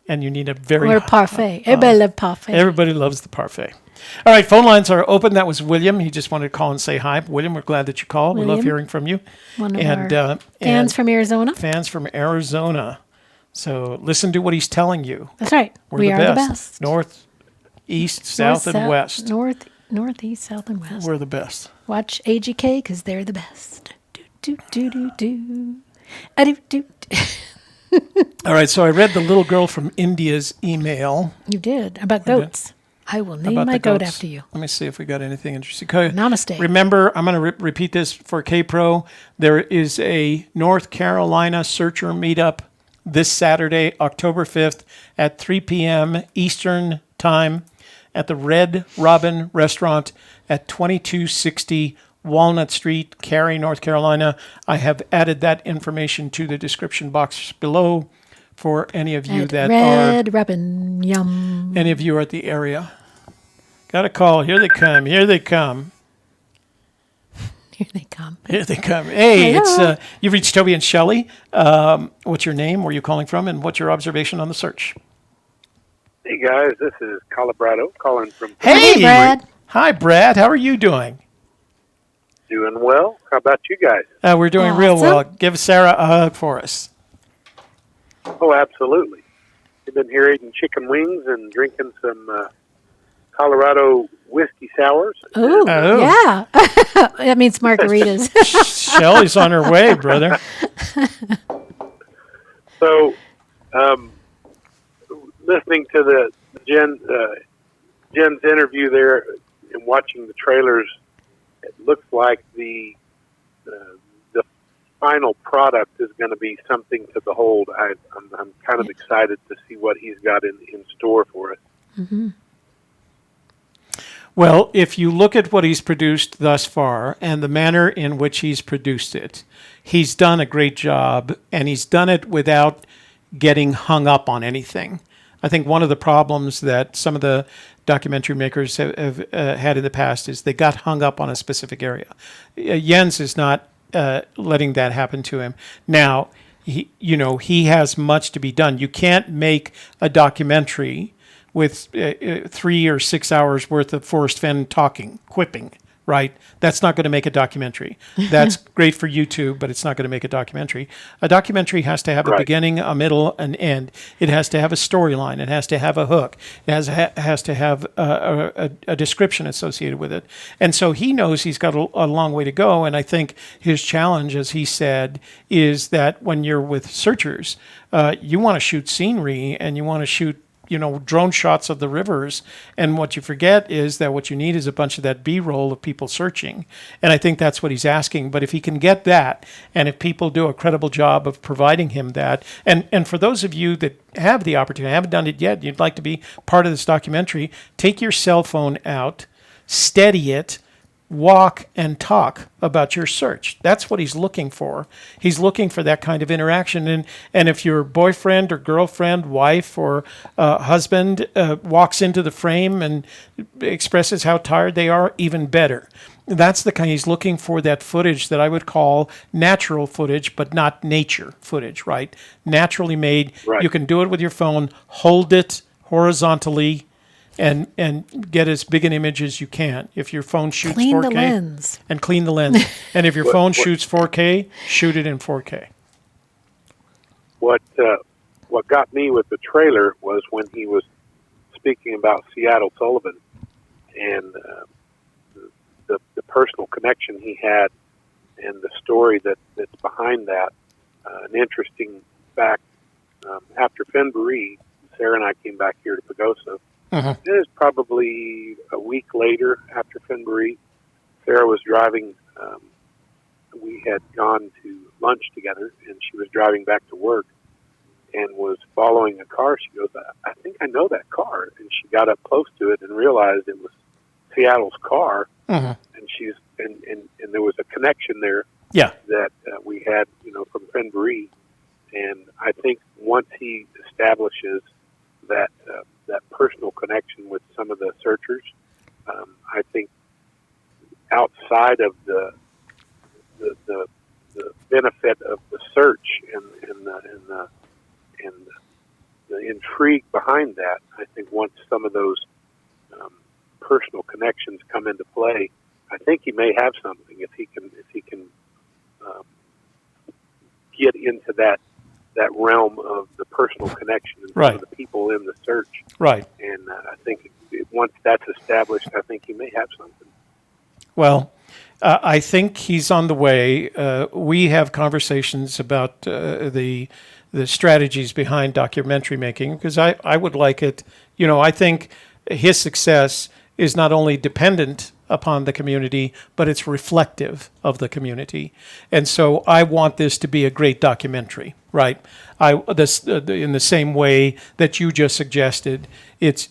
And you need a very... Or a parfait. Everybody loves parfait. Everybody loves the parfait. All right, phone lines are open. That was William. He just wanted to call and say hi. William, we're glad that you called. We love William, hearing from you. One of our fans from Arizona. Fans from Arizona. So listen to what he's telling you. That's right. We are the best. North, east, south, and west. Northeast, south, and west. We're the best. Watch AGK because they're the best. Do, do, do, do, do. Do. All right, so I read the little girl from India's email. You did. About goats. I will name my goat after you. Let me see if we got anything interesting. Namaste. Remember, I'm going to repeat this for K-Pro. There is a North Carolina searcher meetup this Saturday, October 5th at 3 p.m. Eastern Time at the Red Robin Restaurant at 2260 Walnut Street, Cary, North Carolina. I have added that information to the description box below for any of you at that Red Robin, yum. Any of you are at the area. Got a call. Here they come. Here they come. Here they come. Here they come. Hey, Hello. it's you've reached Toby and Shelley. What's your name? Where are you calling from? And what's your observation on the search? Hey guys, this is Colorado calling from. Hey, Brad. Hi, Brad. How are you doing? Doing well. How about you guys? We're doing real well. Give Sarah a hug for us. Oh, absolutely. We've been here eating chicken wings and drinking some Colorado whiskey sours. Ooh, yeah. That means margaritas. Shelley's on her way, brother. So, listening to the Jen's interview there and watching the trailers, it looks like the final product is going to be something to behold. I'm kind of excited to see what he's got in store for us. Mm-hmm. Well, if you look at what he's produced thus far and the manner in which he's produced it, he's done a great job, and he's done it without getting hung up on anything. I think one of the problems that some of the documentary makers have had in the past is they got hung up on a specific area. Jens is not letting that happen to him. Now, he has much to be done. You can't make a documentary with 3 or 6 hours worth of Forrest Fenn quipping, right? That's not going to make a documentary. That's great for YouTube, but it's not going to make a documentary. A documentary has to have a beginning, a middle, an end. It has to have a storyline. It has to have a hook. It has to have a description associated with it. And so he knows he's got a long way to go. And I think his challenge, as he said, is that when you're with searchers, you want to shoot scenery and you want to shoot drone shots of the rivers. And what you forget is that what you need is a bunch of that B-roll of people searching. And I think that's what he's asking. But if he can get that, and if people do a credible job of providing him that, and for those of you that have the opportunity, haven't done it yet, you'd like to be part of this documentary, take your cell phone out, steady it, walk and talk about your search. That's what he's looking for. He's looking for that kind of interaction. And if your boyfriend or girlfriend, wife or husband walks into the frame and expresses how tired they are, even better. That's the kind he's looking for, that footage that I would call natural footage, but not nature footage, right? Naturally made. Right. You can do it with your phone, hold it horizontally, and get as big an image as you can. If your phone shoots 4K, clean the lens. And clean the lens. And if your phone shoots 4K, shoot it in 4K. What got me with the trailer was when he was speaking about Seattle Sullivan and the personal connection he had and the story that's behind that. An interesting fact, after Fenbury, Sarah and I came back here to Pagosa. Uh-huh. It was probably a week later after Fenbury. Sarah was driving. We had gone to lunch together, and she was driving back to work and was following a car. She goes, I think I know that car. And she got up close to it and realized it was Seattle's car. Uh-huh. And she's and there was a connection there. Yeah. That we had, from Fenn Treasure, and I think once he establishes that personal connection with some of the searchers, I think outside of the benefit of the search and the intrigue behind that, I think once some of those personal connections come into play, I think he may have something if he can get into that realm of the personal connection and some of the people in the search. Right. And I think once that's established, I think he may have something. Well, I think he's on the way. We have conversations about the strategies behind documentary making, because I would like it. I think his success is not only dependent upon the community, but it's reflective of the community. And so I want this to be a great documentary, right? In the same way that you just suggested, it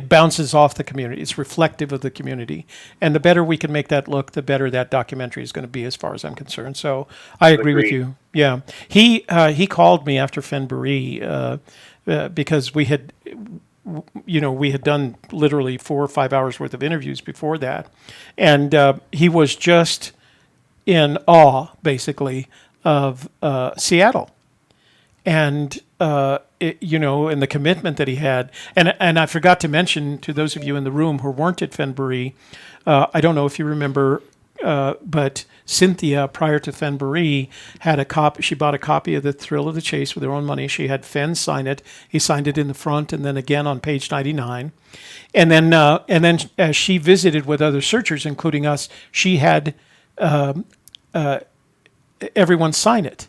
bounces off the community. It's reflective of the community. And the better we can make that look, the better that documentary is going to be, as far as I'm concerned. So I agree with you. Yeah. He called me after Fenn Treasure because we had done literally 4 or 5 hours worth of interviews before that. And he was just in awe, basically, of Seattle. And and the commitment that he had, and I forgot to mention to those of you in the room who weren't at Fenn Treasure, I don't know if you remember, but Cynthia, prior to Fenn Treasure, had a copy. She bought a copy of The Thrill of the Chase with her own money. She had Fenn sign it. He signed it in the front, and then again on page 99. And then as she visited with other searchers, including us, she had everyone sign it.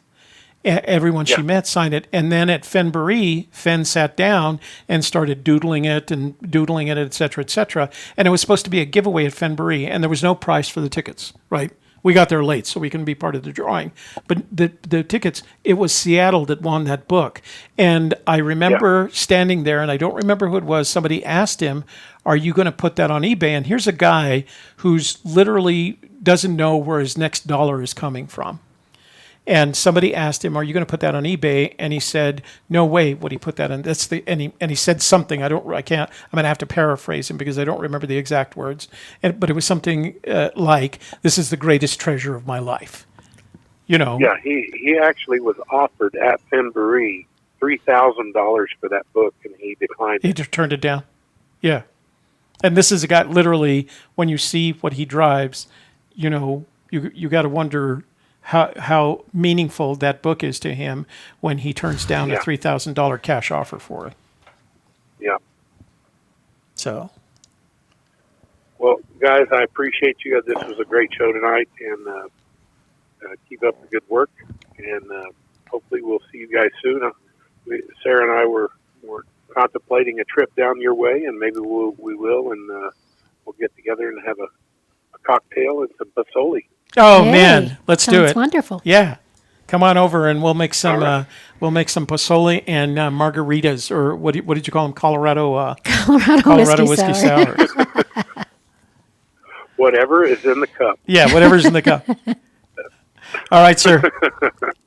Everyone she met signed it. And then at Fenn Treasure, Fenn sat down and started doodling it, et cetera, et cetera. And it was supposed to be a giveaway at Fenn Treasure, and there was no price for the tickets, right? We got there late, so we couldn't be part of the drawing. But the tickets, it was Seattle that won that book. And I remember standing there, and I don't remember who it was. Somebody asked him, are you going to put that on eBay? And here's a guy who's literally doesn't know where his next dollar is coming from. And somebody asked him, are you going to put that on eBay? And he said, no way would he put that on. And he said something. I'm going to have to paraphrase him because I don't remember the exact words. But it was something like, this is the greatest treasure of my life. Yeah, he actually was offered at Fenn Treasure $3,000 for that book, and he declined it. He just turned it down. Yeah. And this is a guy, literally, when you see what he drives, you got to wonder how meaningful that book is to him when he turns down a $3,000 cash offer for it. Yeah. So. Well, guys, I appreciate you. This was a great show tonight, and keep up the good work. And hopefully, we'll see you guys soon. Sarah and I were contemplating a trip down your way, and maybe we will, and we'll get together and have a cocktail and some pozole. Oh man, let's do it. Sounds wonderful. Yeah, come on over and we'll make some pozole and margaritas, or what did you call them? Colorado whiskey sour. Whatever is in the cup. Yeah, whatever's in the cup. All right, sir.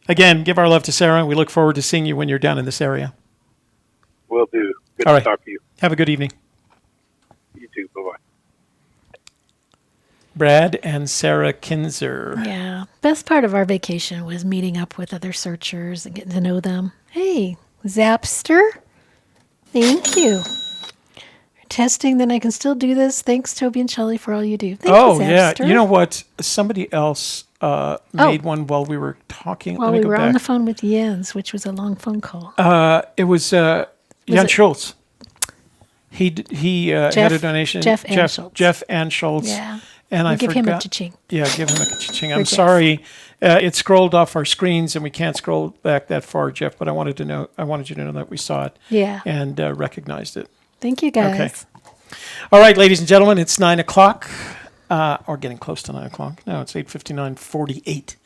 Again, give our love to Sarah. We look forward to seeing you when you're down in this area. Will do. Good All to right. talk to you. Have a good evening. You too. Bye-bye. Brad and Sarah Kinzer. Yeah. Best part of our vacation was meeting up with other searchers and getting to know them. Hey, Zapster. Thank you. Testing that I can still do this. Thanks, Toby and Shelley, for all you do. Thank you, yeah. Zapster. You know what? Somebody else made one while we were talking. While we were on the phone with Jens, which was a long phone call. It was Jan Schultz. He had a donation. Jeff Anschultz. Jeff Anschultz. Yeah. And I give forgot. him a cha-ching. Yeah, give him a cha-ching. I'm sorry. It scrolled off our screens, and we can't scroll back that far, Jeff. But I wanted you to know that we saw it. Yeah. And recognized it. Thank you, guys. Okay. All right, ladies and gentlemen, it's 9 o'clock, or getting close to 9 o'clock. No, it's 8:59:48.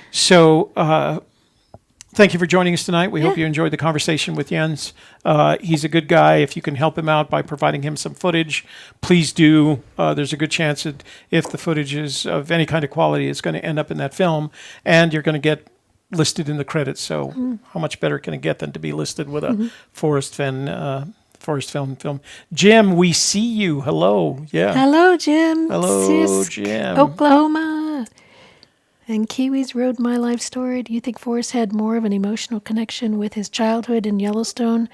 So thank you for joining us tonight. We hope you enjoyed the conversation with Jens. He's a good guy. If you can help him out by providing him some footage, please do. There's a good chance that if the footage is of any kind of quality, it's going to end up in that film, and you're going to get listed in the credits. So how much better can it get than to be listed with a Forrest Fenn film? Jim, we see you. Hello. Yeah. Hello, Jim. Hello, Jim. Oklahoma. And Kiwis Rode My Life Story. Do you think Forrest had more of an emotional connection with his childhood in Yellowstone,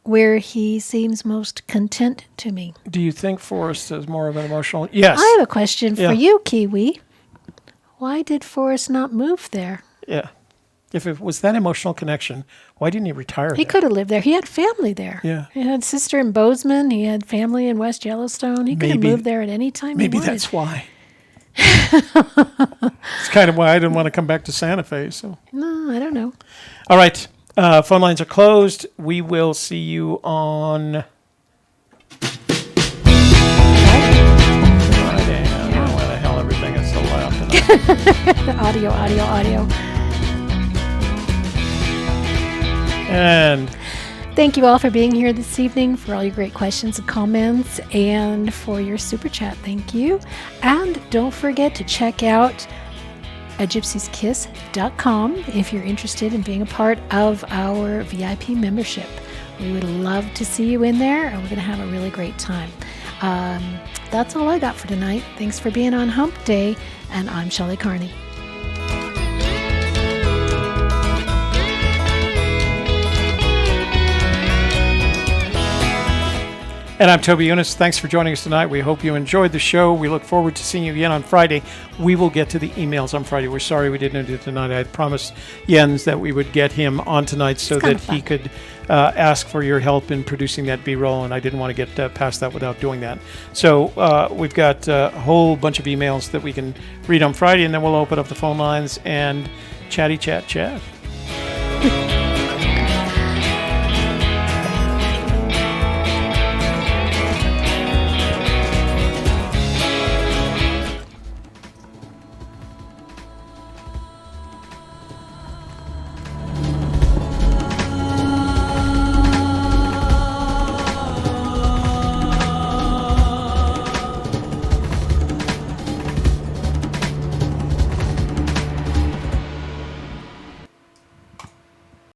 where he seems most content to me? Do you think Forrest has more of an emotional? Yes. I have a question for you, Kiwi. Why did Forrest not move there? Yeah. If it was that emotional connection, why didn't he retire He there? could have lived there. He had family there. Yeah. He had sister in Bozeman. He had family in West Yellowstone. He could have moved there at any time Maybe he wanted. that's why. It's kind of why I didn't want to come back to Santa Fe. So No, I don't know. all right. Phone lines are closed. We will see you on Friday. I don't know why the hell everything is so loud tonight. Audio. And thank you all for being here this evening, for all your great questions and comments, and for your super chat. Thank you. And don't forget to check out gypsieskiss.com if you're interested in being a part of our VIP membership. We would love to see you in there, and we're going to have a really great time. That's all I got for tonight. Thanks for being on Hump Day, and I'm Shelley Carney. And I'm Toby Younis. Thanks for joining us tonight. We hope you enjoyed the show. We look forward to seeing you again on Friday. We will get to the emails on Friday. We're sorry we didn't do it tonight. I had promised Jens that we would get him on tonight so that he could ask for your help in producing that B-roll, and I didn't want to get past that without doing that. So we've got a whole bunch of emails that we can read on Friday, and then we'll open up the phone lines and chat.